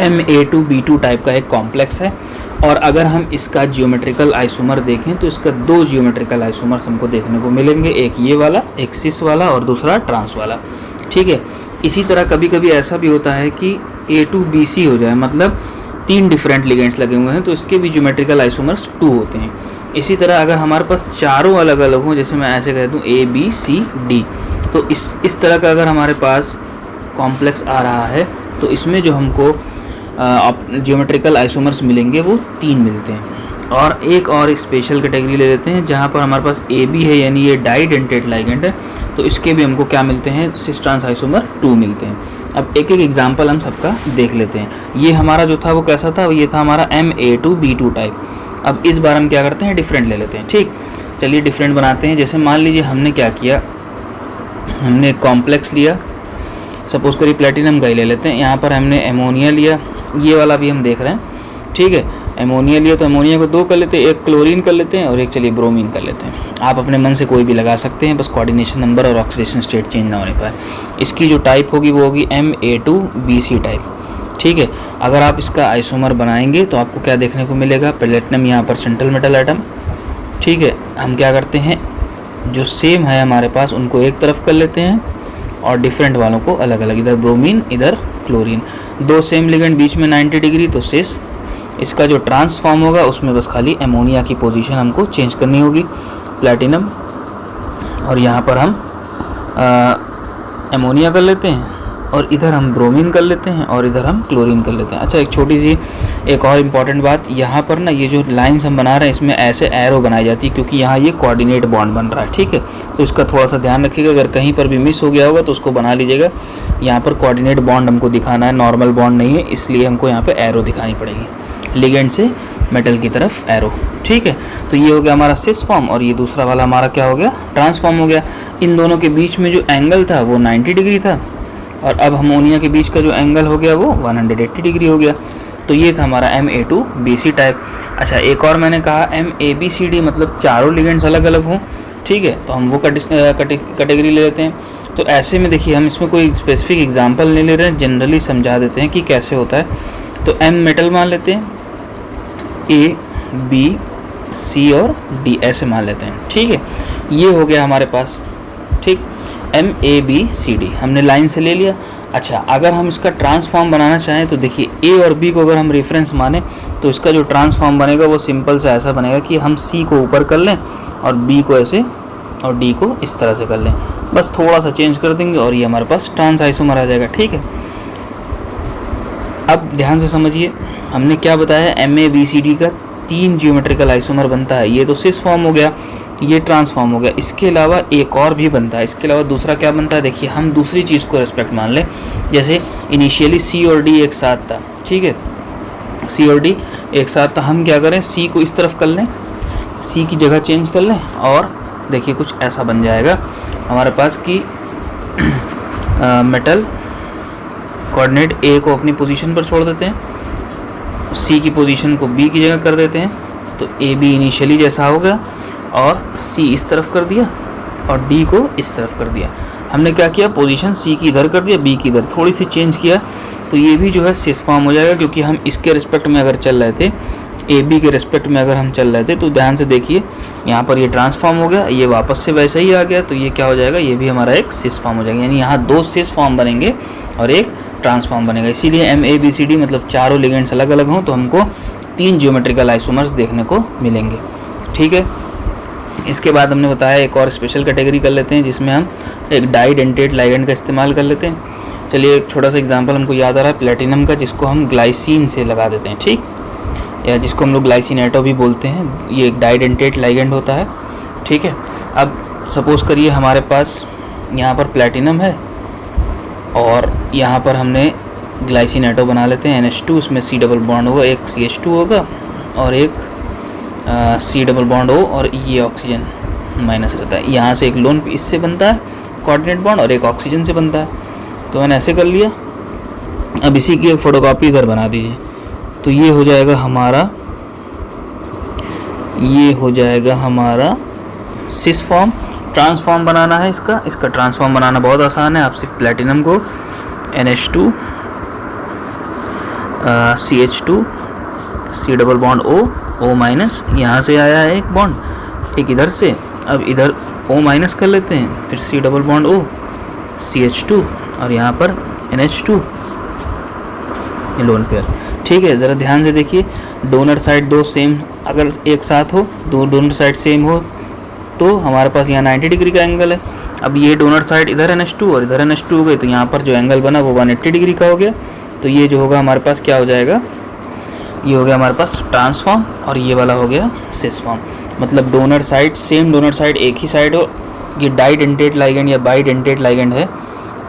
Ma2B2 टाइप का एक कॉम्प्लेक्स है। और अगर हम इसका जियोमेट्रिकल आइसोमर देखें तो इसका दो जियोमेट्रिकल आइसोमर्स हमको देखने को मिलेंगे, एक ये वाला, एक सिस वाला और दूसरा ट्रांस वाला, ठीक है। इसी तरह कभी कभी ऐसा भी होता है कि A2BC हो जाए, मतलब 3 डिफरेंट लिगेंड्स लगे हुए हैं तो इसके भी ज्योमेट्रिकल आइसोमर्स 2 होते हैं। इसी तरह अगर हमारे पास चारों अलग अलग हों, जैसे मैं ऐसे कह दूं ABCD, तो इस तरह का अगर हमारे पास कॉम्प्लेक्स आ रहा है तो इसमें जो हमको ज्योमेट्रिकल आइसोमर्स मिलेंगे वो 3 मिलते हैं। और एक और स्पेशल कैटेगरी ले लेते हैं जहाँ पर हमारे पास AB है, यानी ये डाइडेंटेट लाइगेंड है, तो इसके भी हमको क्या मिलते हैं, सिस ट्रांस आइसोमर 2 मिलते हैं। अब एक एक एग्जांपल हम सबका देख लेते हैं। ये हमारा जो था वो कैसा था, ये था हमारा Ma2B2 टाइप। अब इस बार हम क्या करते हैं, डिफरेंट ले लेते हैं, ठीक। चलिए डिफरेंट बनाते हैं। जैसे मान लीजिए हमने क्या किया, हमने कॉम्प्लेक्स लिया, सपोज करिए प्लेटिनम का ही ले लेते हैं। यहाँ पर हमने एमोनिया लिया, ये वाला भी हम देख रहे हैं, ठीक है। एमोनिया लिया तो एमोनिया को 2 कर लेते हैं, एक क्लोरीन कर लेते हैं और एक चलिए ब्रोमीन कर लेते हैं। आप अपने मन से कोई भी लगा सकते हैं, बस कोऑर्डिनेशन नंबर और ऑक्सीडेशन स्टेट चेंज ना होने पाए। इसकी जो टाइप होगी वो होगी Ma2BC टाइप, ठीक है। अगर आप इसका आइसोमर बनाएंगे तो आपको क्या देखने को मिलेगा, प्लेटिनम यहाँ पर सेंट्रल मेटल एटम, ठीक है। हम क्या करते हैं, जो सेम है हमारे पास उनको एक तरफ कर लेते हैं और डिफरेंट वालों को अलग अलग, इधर ब्रोमीन इधर क्लोरीन, 2 सेम लिगेंड बीच में 90 डिग्री, तो सिस। इसका जो ट्रांसफॉर्म होगा उसमें बस खाली एमोनिया की पोजीशन हमको चेंज करनी होगी, प्लैटिनम, और यहाँ पर हम एमोनिया कर लेते हैं और इधर हम ब्रोमीन कर लेते हैं और इधर हम क्लोरीन कर लेते हैं। अच्छा, एक छोटी सी एक और इम्पॉर्टेंट बात, यहाँ पर ना ये जो लाइंस हम बना रहे हैं इसमें ऐसे एरो बनाई जाती है क्योंकि यहाँ ये कोऑर्डिनेट बॉन्ड बन रहा है, ठीक है। तो इसका थोड़ा सा ध्यान रखिएगा, अगर कहीं पर भी मिस हो गया होगा तो उसको बना लीजिएगा। यहाँ पर कोऑर्डिनेट बॉन्ड हमको दिखाना है, नॉर्मल बॉन्ड नहीं है, इसलिए हमको यहाँ पर एरो दिखानी पड़ेगी, लिगेंड से मेटल की तरफ एरो, ठीक है। तो ये हो गया हमारा सिस फॉर्म और ये दूसरा वाला हमारा क्या हो गया, ट्रांसफॉर्म हो गया। इन दोनों के बीच में जो एंगल था वो 90 डिग्री था और अब अमोनिया के बीच का जो एंगल हो गया वो 180 डिग्री हो गया। तो ये था हमारा Ma2BC टाइप। अच्छा, एक और मैंने कहा MABCD, मतलब चारों लिगेंड्स अलग अलग हों, ठीक है, तो हम वो कैटेगरी ले लेते हैं। तो ऐसे में देखिए हम इसमें कोई स्पेसिफिक एग्जांपल नहीं ले रहे हैं, जनरली समझा देते हैं कि कैसे होता है। तो M मेटल मान लेते हैं, A, B, C और D ऐसे मान लेते हैं, ठीक है। ये हो गया हमारे पास, ठीक, MABCD हमने लाइन से ले लिया। अच्छा, अगर हम इसका ट्रांसफॉर्म बनाना चाहें तो देखिए A और B को अगर हम रेफरेंस माने तो इसका जो ट्रांसफॉर्म बनेगा वो सिंपल सा ऐसा बनेगा कि हम C को ऊपर कर लें और B को ऐसे और D को इस तरह से कर लें, बस थोड़ा सा चेंज कर देंगे और ये हमारे पास ट्रांस आइसोमर आ जाएगा, ठीक है। अब ध्यान से समझिए, हमने क्या बताया, MABCD का 3 जियोमेट्रिकल आइसोमर बनता है। ये तो सिस फॉर्म हो गया, ये ट्रांसफॉर्म हो गया। इसके अलावा एक और भी बनता है, इसके अलावा दूसरा क्या बनता है, देखिए हम दूसरी चीज़ को रेस्पेक्ट मान लें। जैसे इनिशियली C और D एक साथ था, ठीक है, C और D एक साथ था, हम क्या करें, C को इस तरफ कर लें, C की जगह चेंज कर लें और देखिए कुछ ऐसा बन जाएगा हमारे पास कि मेटल कोऑर्डिनेट A को अपनी पोजीशन पर छोड़ देते हैं, C की पोजीशन को B की जगह कर देते हैं, तो AB इनिशियली जैसा हो गया और C इस तरफ कर दिया और D को इस तरफ कर दिया। हमने क्या किया, पोजीशन C की इधर कर दिया, B की इधर थोड़ी सी चेंज किया, तो ये भी जो है सिस फॉर्म हो जाएगा। क्योंकि हम इसके रिस्पेक्ट में अगर चल रहे थे, AB के रिस्पेक्ट में अगर हम चल रहे थे, तो ध्यान से देखिए यहाँ पर ये ट्रांसफॉर्म हो गया, ये वापस से वैसा ही आ गया, तो ये क्या हो जाएगा, ये भी हमारा एक सिस फॉर्म हो जाएगा। यानी यहाँ 2 सिस फॉर्म बनेंगे और एक ट्रांसफॉर्म बनेगा। इसीलिए MABCD मतलब चारों लिगेंड्स अलग अलग हों तो हमको 3 जियोमेट्रिकल आइसोमर्स देखने को मिलेंगे, ठीक है। इसके बाद हमने बताया एक और स्पेशल कैटेगरी कर लेते हैं जिसमें हम एक डाइडेंटेट लाइगेंड का इस्तेमाल कर लेते हैं। चलिए एक छोटा सा एग्जांपल हमको याद आ रहा है प्लेटिनम का, जिसको हम ग्लाइसिन से लगा देते हैं, ठीक, या जिसको हम लोग ग्लाइसिनेटो भी बोलते हैं। ये एक डाइडेंटेट लाइगेंड होता है, ठीक है। अब सपोज़ करिए हमारे पास यहाँ पर प्लेटिनम है और यहाँ पर हमने ग्लाइसिनेटो बना लेते हैं NH2, उसमें C डबल बॉन्ड होगा, एक CH2 होगा और एक C डबल बॉन्ड हो और ये ऑक्सीजन माइनस रहता है। यहाँ से एक लोन इससे बनता है कोऑर्डिनेट बॉन्ड और एक ऑक्सीजन से बनता है। तो मैंने ऐसे कर लिया। अब इसी की एक फ़ोटोकॉपी इधर बना दीजिए। तो ये हो जाएगा हमारा सिस फॉर्म। ट्रांसफॉर्म बनाना है इसका ट्रांसफॉर्म बनाना बहुत आसान है। आप सिर्फ प्लेटिनम को NH2 CH2 C double bond O minus, यहाँ से आया है एक बॉन्ड, एक इधर से, अब इधर O माइनस कर लेते हैं, फिर C double bond O CH2 और यहाँ पर NH2 लोन पेयर, ठीक है। ज़रा ध्यान से देखिए, डोनर साइड दो सेम अगर एक साथ हो, दो डोनर साइड सेम हो तो हमारे पास यहाँ 90 डिग्री का एंगल है। अब ये डोनर साइड इधर NH2 और इधर NH2 हो गए, तो यहाँ पर जो एंगल बना वो 180 डिग्री का हो गया। तो ये जो होगा हमारे पास क्या हो जाएगा, ये हो गया हमारे पास ट्रांसफॉर्म और ये वाला हो गया सिस फॉर्म। मतलब donor side same, donor side एक ही साइड हो। ये डाइडेंटेट लाइगेंड या बाइडेंटेट लाइगेंड है,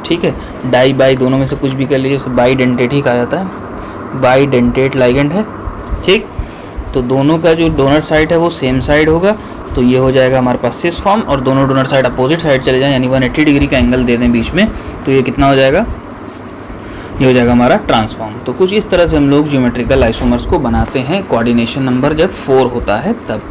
ठीक है। डाई बाई दोनों में से कुछ भी कर लीजिए, उसे बाइडेंटेट ही कहा जाता है, बाइडेंटेट लाइगेंड है, ठीक। तो दोनों का जो डोनर साइड है वो सेम साइड होगा, तो ये हो जाएगा हमारे पास सिस फॉर्म। और दोनों डोनर साइड अपोजिट साइड चले जाएं, यानी 180 डिग्री का एंगल दे दें बीच में, तो ये कितना हो जाएगा, ये हो जाएगा हमारा ट्रांसफॉर्म। तो कुछ इस तरह से हम लोग ज्योमेट्रिकल आइसोमर्स को बनाते हैं कोऑर्डिनेशन नंबर जब 4 होता है तब।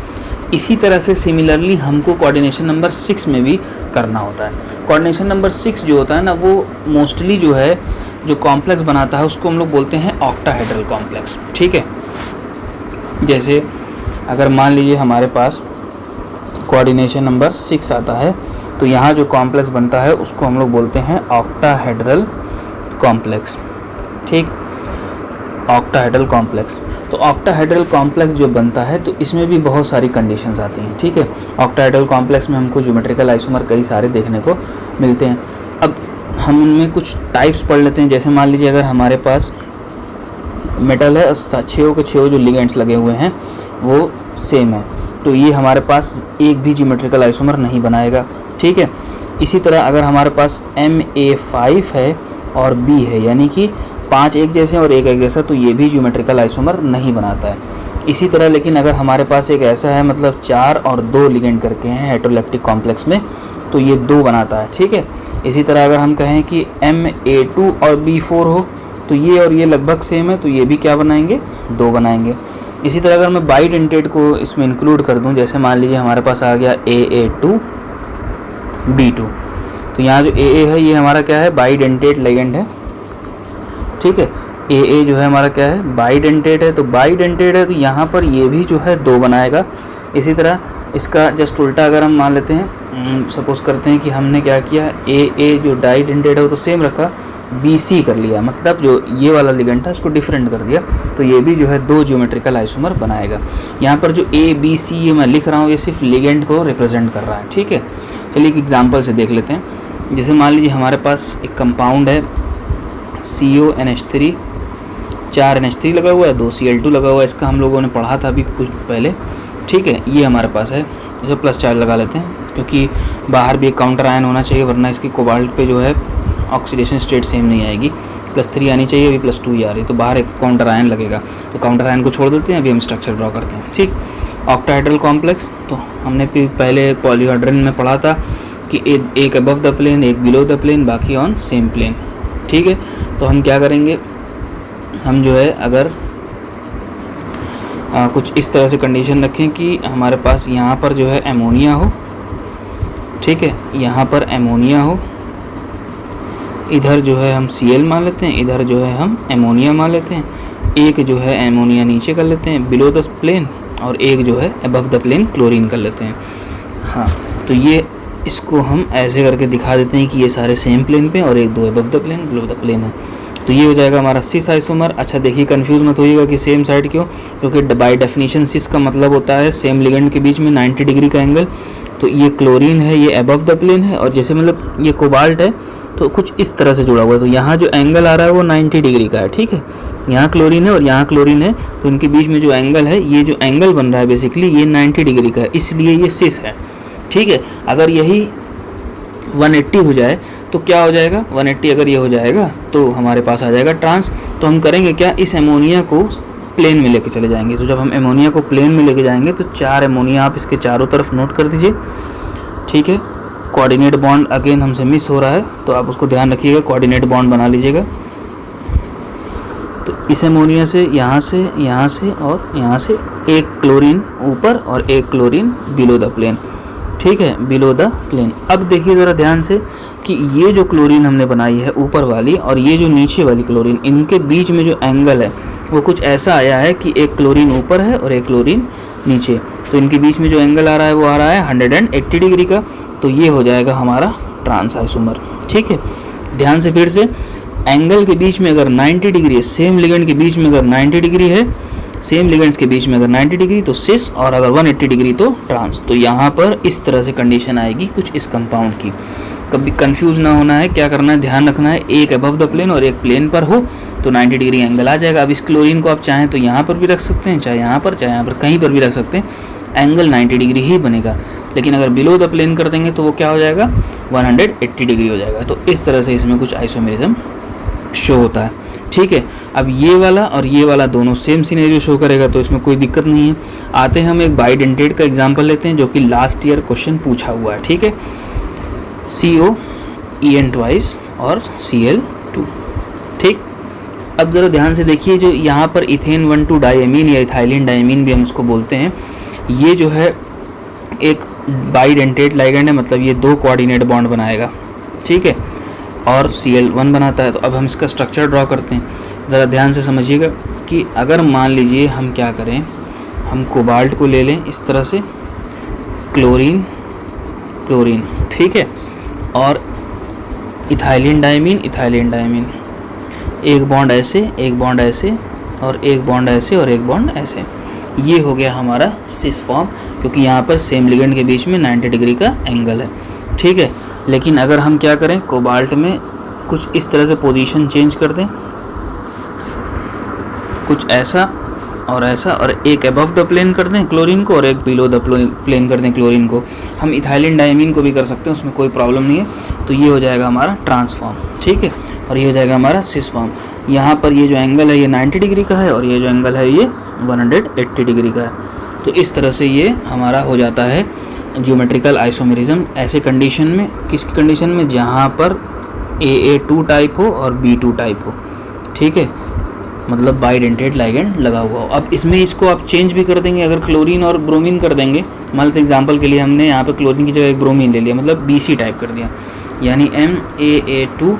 इसी तरह से सिमिलरली हमको कोऑर्डिनेशन नंबर 6 में भी करना होता है। कोऑर्डिनेशन नंबर 6 जो होता है ना, वो मोस्टली जो है जो कॉम्प्लेक्स बनाता है उसको हम लोग बोलते हैं ऑक्टाहेड्रल कॉम्प्लेक्स, ठीक है। जैसे अगर मान लीजिए हमारे पास कोऑर्डिनेशन नंबर 6 आता है, तो यहाँ जो कॉम्प्लेक्स बनता है उसको हम लोग बोलते हैं ऑक्टाहेड्रल कॉम्प्लेक्स, ठीक, ऑक्टाहेड्रल कॉम्प्लेक्स। तो ऑक्टाहेड्रल कॉम्प्लेक्स जो बनता है तो इसमें भी बहुत सारी कंडीशंस आती हैं, ठीक है। ऑक्टाहेड्रल कॉम्प्लेक्स में हमको ज्योमेट्रिकल आइसोमर कई सारे देखने को मिलते हैं। अब हम उनमें कुछ टाइप्स पढ़ लेते हैं। जैसे मान लीजिए अगर हमारे पास मेटल है, 6 के 6 जो लिगेंड्स लगे हुए हैं वो सेम है, तो ये हमारे पास एक भी ज्योमेट्रिकल आइसोमर नहीं बनाएगा, ठीक है। इसी तरह अगर हमारे पास MA5 है और B है, यानी कि 5 एक जैसे और एक जैसा, तो ये भी ज्योमेट्रिकल आइसोमर नहीं बनाता है। इसी तरह लेकिन अगर हमारे पास एक ऐसा है, मतलब 4 और 2 लिगेंड करके हैं हेटेरोलेप्टिक कॉम्प्लेक्स में, तो ये 2 बनाता है, ठीक है। इसी तरह अगर हम कहें कि MA2 और B4 हो, तो ये और ये लगभग सेम है, तो ये भी क्या बनाएंगे, 2 बनाएंगे। इसी तरह अगर मैं बाइडेंटेट को इसमें इंक्लूड कर दूं, जैसे मान लीजिए हमारे पास आ गया AA2 B2, तो यहाँ जो AA है ये हमारा क्या है, बाइडेंटेट लिगेंड है, ठीक है। AA जो है हमारा क्या है, बाइडेंटेट है, तो बाइडेंटेट है तो यहाँ पर ये भी जो है 2 बनाएगा। इसी तरह इसका जस्ट उल्टा अगर हम मान लेते हैं, सपोज करते हैं कि हमने क्या किया, AA जो डाइडेंटेट है वो तो सेम रखा, BC कर लिया, मतलब जो ये वाला लिगेंड था इसको डिफरेंट कर दिया, तो ये भी जो है 2 ज्योमेट्रिकल आइसोमर बनाएगा। यहाँ पर जो ABC ये मैं लिख रहा हूँ, ये सिर्फ लिगेंड को रिप्रेजेंट कर रहा है, ठीक है। चलिए एक एग्जांपल से देख लेते हैं। जैसे मान लीजिए हमारे पास एक कंपाउंड है CONH3, 4 NH3 लगा हुआ है, 2 Cl2 लगा हुआ है। इसका हम लोगों ने पढ़ा था अभी कुछ पहले, ठीक है। ये हमारे पास है, इसे +4 लगा लेते हैं, क्योंकि बाहर भी एक काउंटर आयन होना चाहिए, वरना इसकी कोबाल्ट पे जो है ऑक्सीडेशन स्टेट सेम नहीं आएगी। +3 आनी चाहिए, अभी +2 ही आ रही है, तो बाहर एक काउंटर आयन लगेगा। तो काउंटर आयन को छोड़ देते हैं, अभी हम स्ट्रक्चर ड्रॉ करते हैं, ठीक। ऑक्टाहेड्रल कॉम्प्लेक्स, तो हमने पहले पॉलीहेड्रन में पढ़ा था कि एक अबव द प्लेन, एक बिलो द प्लेन, बाकी ऑन सेम प्लेन, ठीक है। तो हम क्या करेंगे, हम जो है अगर कुछ इस तरह से कंडीशन रखें कि हमारे पास यहाँ पर जो है एमोनिया हो, ठीक है, यहाँ पर एमोनिया हो, इधर जो है हम Cl मान लेते हैं, इधर जो है हम एमोनिया मान लेते हैं, एक जो है एमोनिया नीचे कर लेते हैं बिलो द प्लेन, और एक जो है अबव द प्लेन क्लोरीन कर लेते हैं। हाँ, तो ये इसको हम ऐसे करके दिखा देते हैं कि ये सारे सेम प्लेन पे और एक 2 above the plane below the plane है। तो ये हो जाएगा हमारा सिस आइसोमर। अच्छा देखिए, कंफ्यूज मत होइएगा कि सेम साइड क्यों, क्योंकि बाय डेफिनेशन सिस का मतलब होता है सेम लिगेंड के बीच में 90 डिग्री का एंगल। तो ये क्लोरीन है, ये अबव द प्लेन है, और जैसे मतलब ये कोबाल्ट है तो कुछ इस तरह से जुड़ा हुआ है। तो यहाँ जो एंगल आ रहा है वो 90 डिग्री का है, ठीक है। यहाँ क्लोरीन है और यहाँ क्लोरीन है, तो इनके बीच में जो एंगल है, ये जो एंगल बन रहा है बेसिकली ये 90 डिग्री का है, इसलिए ये सिस है, ठीक है। अगर यही 180 हो जाए तो क्या हो जाएगा, 180 अगर ये हो जाएगा तो हमारे पास आ जाएगा ट्रांस। तो हम करेंगे क्या, इस एमोनिया को प्लेन में लेके चले जाएंगे। तो जब हम एमोनिया को प्लेन में लेके जाएंगे तो 4 एमोनिया आप इसके चारों तरफ नोट कर दीजिए, ठीक है। कोऑर्डिनेट बॉन्ड अगेन हमसे मिस हो रहा है, तो आप उसको ध्यान रखिएगा, कोऑर्डिनेट बॉन्ड बना लीजिएगा। तो इस एमोनिया से यहाँ से और यहाँ से एक क्लोरीन ऊपर और एक क्लोरीन बिलो द प्लेन, ठीक है, बिलो द प्लेन। अब देखिए ज़रा ध्यान से कि ये जो क्लोरीन हमने बनाई है ऊपर वाली और ये जो नीचे वाली क्लोरीन, इनके बीच में जो एंगल है वो कुछ ऐसा आया है कि एक क्लोरीन ऊपर है और एक क्लोरीन नीचे। तो इनके बीच में जो एंगल आ रहा है वो आ रहा है 180 डिग्री का। तो ये हो जाएगा हमारा ट्रांस आइसोमर, ठीक है। ध्यान से फिर से, एंगल के बीच में अगर 90 डिग्री है, सेम लिगेंड के बीच में अगर 90 डिग्री है, सेम लिगेंड्स के बीच में अगर 90 डिग्री तो सिस, और अगर 180 डिग्री तो ट्रांस। तो यहाँ पर इस तरह से कंडीशन आएगी कुछ इस कंपाउंड की। कभी कंफ्यूज ना होना है, क्या करना है, ध्यान रखना है, एक अबव द प्लेन और एक प्लेन पर हो तो 90 डिग्री एंगल आ जाएगा। अब इस क्लोरीन को आप चाहें तो यहाँ पर भी रख सकते हैं, चाहे यहाँ पर कहीं पर भी रख सकते हैं, एंगल 90 डिग्री ही बनेगा। लेकिन अगर बिलो द प्लेन कर देंगे तो वो क्या हो जाएगा, 180 डिग्री हो जाएगा। तो इस तरह से इसमें कुछ आइसोमेरिज्म शो होता है, ठीक है। अब ये वाला और ये वाला दोनों सेम सिनेरियो शो करेगा, तो इसमें कोई दिक्कत नहीं है। आते हैं हम एक बाइडेंटेट का एग्जांपल लेते हैं, जो कि लास्ट ईयर क्वेश्चन पूछा हुआ है, ठीक है। CO EN ट्वाइस और Cl2, ठीक। अब ज़रा ध्यान से देखिए, जो यहाँ पर इथेन 1,2 डायमीन या इथाइलिन डायमीन भी हम उसको बोलते हैं, ये जो है एक बाइडेंटेट लाइगेंड है, मतलब ये 2 कोऑर्डिनेट बॉन्ड बनाएगा, ठीक है, और Cl1 बनाता है। तो अब हम इसका स्ट्रक्चर ड्रॉ करते हैं। ज़रा ध्यान से समझिएगा कि अगर मान लीजिए हम क्या करें, हम कोबाल्ट को ले लें इस तरह से, क्लोरीन क्लोरीन, ठीक है, और इथाइलिन डायमीन, एक बॉन्ड ऐसे, एक बॉन्ड ऐसे, और एक बॉन्ड ऐसे, और एक बॉन्ड ऐसे। ये हो गया हमारा सिस फॉर्म, क्योंकि यहाँ पर सेम लिगेंड के बीच में 90 डिग्री का एंगल है, ठीक है। लेकिन अगर हम क्या करें, कोबाल्ट में कुछ इस तरह से पोजीशन चेंज कर दें, कुछ ऐसा और ऐसा, और एक अबव द प्लेन कर दें क्लोरीन को और एक बिलो द प्लेन कर दें क्लोरीन को। हम इथाइलिन डायमीन को भी कर सकते हैं, उसमें कोई प्रॉब्लम नहीं है। तो ये हो जाएगा हमारा ट्रांसफॉर्म, ठीक है, और ये हो जाएगा हमारा सिस फॉर्म। यहाँ पर ये जो एंगल है ये 90 डिग्री का है और ये जो एंगल है ये 180 डिग्री का है। तो इस तरह से ये हमारा हो जाता है ज्योमेट्रिकल आइसोमेरिज्म। ऐसे कंडीशन में, किसकी कंडीशन में, जहाँ पर AA2 टाइप हो और B2 टाइप हो, ठीक है, मतलब बाइडेंटेट लाइगेंड लगा हुआ हो। अब इसमें इसको आप चेंज भी कर देंगे, अगर क्लोरीन और ब्रोमीन कर देंगे, मान लो एग्जांपल के लिए हमने यहाँ पे क्लोरीन की जगह एक ब्रोमीन ले लिया, मतलब BC टाइप कर दिया, यानी MAA2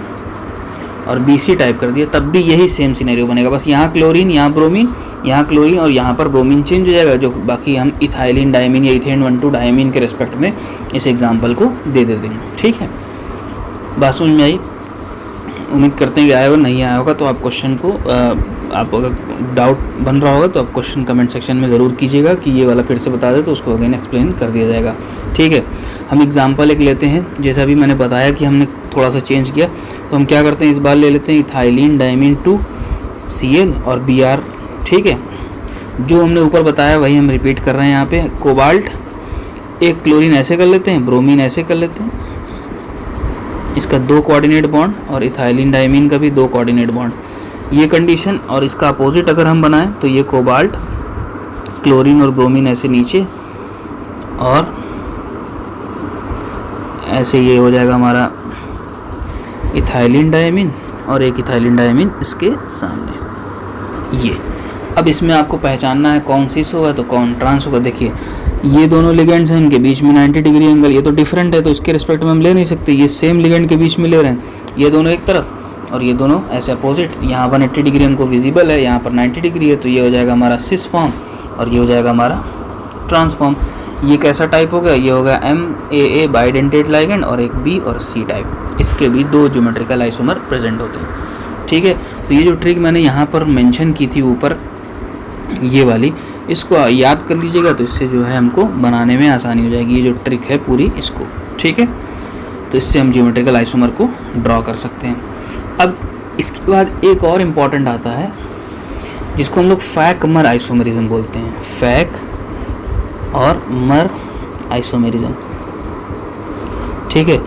और BC टाइप कर दिया, तब भी यही सेम सिनेरियो बनेगा। बस यहाँ क्लोरीन, यहाँ ब्रोमीन, यहाँ क्लोरीन और यहाँ पर ब्रोमीन चेंज हो जाएगा, जो बाकी हम इथाइलिन डायमीन या इथेन 1,2 डायमीन के रिस्पेक्ट में इस एग्जाम्पल को दे देते हैं, ठीक है। बात समझ में आई? उम्मीद करते हैं कि आया होगा, नहीं आया होगा तो आप क्वेश्चन को आप अगर डाउट बन रहा होगा तो आप क्वेश्चन कमेंट सेक्शन में ज़रूर कीजिएगा कि ये वाला फिर से बता दे, तो उसको अगेन एक्सप्लेन कर दिया जाएगा, ठीक है। हम एग्जांपल एक लेते हैं, जैसा अभी मैंने बताया कि हमने थोड़ा सा चेंज किया, तो हम क्या करते हैं, इस बार ले लेते हैं इथाइलिन डायमीन 2 Cl और Br, ठीक है। जो हमने ऊपर बताया वही हम रिपीट कर रहे हैं यहाँ पे। कोबाल्ट, एक क्लोरीन ऐसे कर लेते हैं, ब्रोमीन ऐसे कर लेते हैं, इसका 2 कोऑर्डिनेट बॉन्ड, और इथाइलिन डायमीन का भी 2 कोऑर्डिनेट बॉन्ड, ये कंडीशन। और इसका अपोजिट अगर हम बनाएं तो ये कोबाल्ट, क्लोरीन और ब्रोमीन ऐसे नीचे, और ऐसे ये हो जाएगा हमारा इथाइलिन डायमीन और एक इथाइलिन डायमीन इसके सामने ये। अब इसमें आपको पहचानना है कौन सिस होगा तो कौन ट्रांस होगा। देखिए ये दोनों लिगेंड्स हैं, इनके बीच में 90 डिग्री एंगल, ये तो डिफरेंट है तो इसके रिस्पेक्ट में हम ले नहीं सकते। ये सेम लिगेंड के बीच में ले रहे हैं, ये दोनों एक तरफ और ये दोनों ऐसे अपोजिट। यहाँ 180 डिग्री हमको विजिबल है, यहाँ पर 90 डिग्री है, तो ये हो जाएगा हमारा सिस फॉर्म और ये हो जाएगा हमारा ट्रांसफॉर्म। ये कैसा टाइप हो गया, ये होगा MAA बाइडेंटेट लाइगेंड और एक B और C टाइप। इसके भी 2 ज्योमेट्रिकल आइसोमर प्रेजेंट होते हैं, ठीक है। तो ये जो ट्रिक मैंने यहाँ पर मेंशन की थी ऊपर, ये वाली, इसको याद कर लीजिएगा, तो इससे जो है हमको बनाने में आसानी हो जाएगी। ये जो ट्रिक है पूरी इसको, ठीक है। तो इससे हम जियोमेट्रिकल आइसोमर को ड्रॉ कर सकते हैं। अब इसके बाद एक और इम्पॉर्टेंट आता है जिसको हम लोग फैक मर आइसोमेरिज्म बोलते हैं। फैक और मर आइसोमेरिज्म, ठीक है।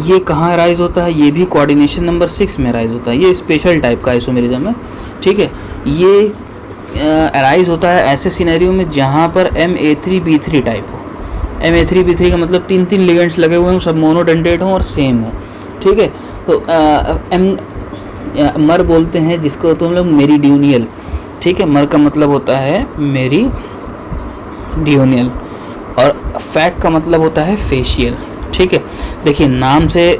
ये कहाँ राइज होता है? ये भी कोऑर्डिनेशन नंबर 6 में राइज होता है। ये स्पेशल टाइप का आइसोमेरिज्म है, ठीक है। ये राइज होता है ऐसे सिनेरियो में जहाँ पर MA3B3 टाइप हो। MA3B3 का मतलब 3 लिगेंड्स लगे हुए हों, सब मोनोडेंटेट हों और सेम हो, ठीक है। तो मर बोलते हैं जिसको तो हम लोग मेरीडियोनियल, ठीक है। मर का मतलब होता है मेरीडियोनियल और फैक का मतलब होता है फेशियल, ठीक है। देखिए नाम से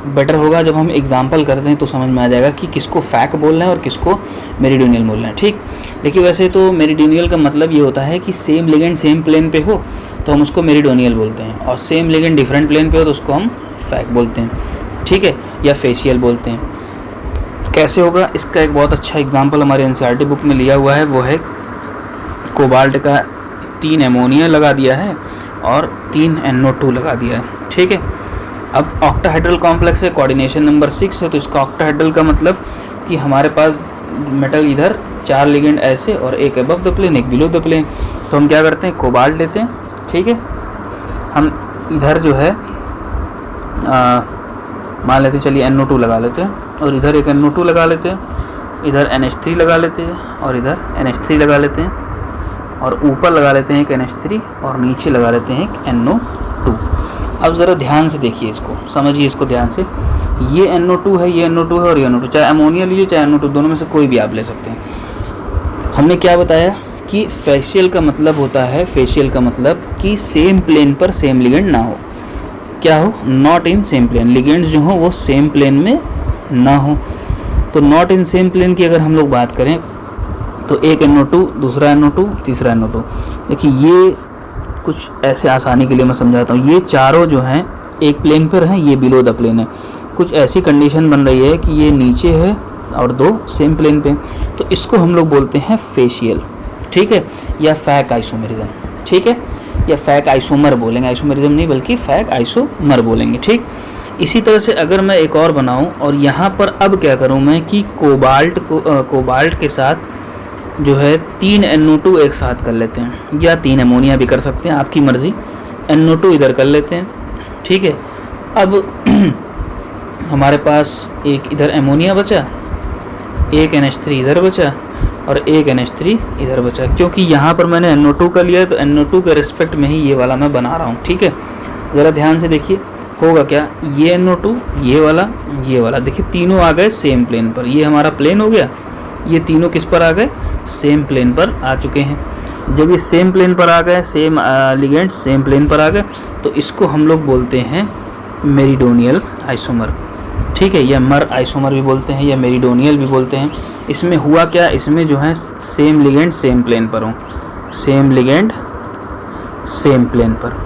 बेटर होगा जब हम एग्जाम्पल करते हैं तो समझ में आ जाएगा कि किसको फैक बोलना है और किसको मेरीडियोनियल बोलना है, ठीक। देखिए वैसे तो मेरीडियोनियल का मतलब ये होता है कि सेम लिगेंड सेम प्लेन पे हो तो हम उसको मेरीडियोनियल बोलते हैं, और सेम लिगेंड डिफरेंट प्लेन पे हो तो उसको हम फैक बोलते हैं, ठीक है, या फेशियल बोलते हैं। कैसे होगा इसका एक बहुत अच्छा एग्जाम्पल हमारे NCERT बुक में लिया हुआ है, वो है कोबाल्ट का 3 अमोनिया लगा दिया है और 3 NO2 लगा दिया है, ठीक है। अब ऑक्टाहेड्रल कॉम्प्लेक्स है, कोऑर्डिनेशन नंबर 6 है, तो इसका ऑक्टाहेड्रल का मतलब कि हमारे पास मेटल इधर 4 लिगेंड ऐसे और एक अबव द प्लेन एक बिलो द प्लेन। तो हम क्या करते हैं, कोबाल्ट लेते हैं, ठीक है। हम इधर जो है मान लेते चलिए NO2 लगा लेते हैं और इधर एक NO2 लगा लेते हैं, इधर NH3 लगा लेते हैं और इधर NH3 लगा लेते हैं, और ऊपर लगा लेते हैं एक NH3 और नीचे लगा लेते हैं एक NO2। अब ज़रा ध्यान से देखिए इसको, समझिए इसको ध्यान से। ये NO2 है, ये NO2 है और ये NO2, चाहे अमोनिया लीजिए चाहे NO2, दोनों में से कोई भी आप ले सकते हैं। हमने क्या बताया कि फेशियल का मतलब होता है, फेशियल का मतलब कि सेम प्लेन पर सेम लिगेंड ना हो। क्या हो? Not in same plane, ligands जो हो वो सेम प्लेन में ना हो। तो नॉट इन सेम प्लेन की अगर हम लोग बात करें तो एक NO2, दूसरा NO2, तीसरा NO2। देखिए ये कुछ ऐसे आसानी के लिए मैं समझाता हूँ। ये चारों जो हैं एक प्लेन पर हैं, ये बिलो द प्लेन है। कुछ ऐसी कंडीशन बन रही है कि ये नीचे है और दो सेम प्लेन पे, तो इसको हम लोग बोलते हैं फेशियल, ठीक है, या फैक आइसोमेरिज्म, ठीक है, या फैक आइसोमर बोलेंगे, आइसोमेरिज्म नहीं बल्कि फैक आइसोमर बोलेंगे, ठीक। इसी तरह से अगर मैं एक और बनाऊं और यहाँ पर अब क्या करूँ मैं कि कोबाल्ट के साथ जो है 3 NO2 एक साथ कर लेते हैं, या 3 अमोनिया भी कर सकते हैं, आपकी मर्ज़ी। NO2 इधर कर लेते हैं, ठीक है। अब हमारे पास एक इधर अमोनिया बचा, एक NH3 इधर बचा और एक NH3 इधर बचा, क्योंकि यहाँ पर मैंने NO2 का लिया है तो NO2 के रिस्पेक्ट में ही ये वाला मैं बना रहा हूँ, ठीक है। ज़रा ध्यान से देखिए होगा क्या, ये NO2 ये वाला, देखिए तीनों आ गए सेम प्लेन पर। ये हमारा प्लेन हो गया, ये तीनों किस पर आ गए? सेम प्लेन पर आ चुके हैं। जब ये सेम प्लेन पर आ गए, सेम लिगेंड्स सेम प्लेन पर आ गए, तो इसको हम लोग बोलते हैं मेरीडोनियल आइसोमर, ठीक है, या मर आइसोमर भी बोलते हैं या मेरीडोनियल भी बोलते हैं। इसमें हुआ क्या, इसमें जो है सेम लिगेंड सेम प्लेन पर हो, सेम लिगेंड सेम प्लेन पर,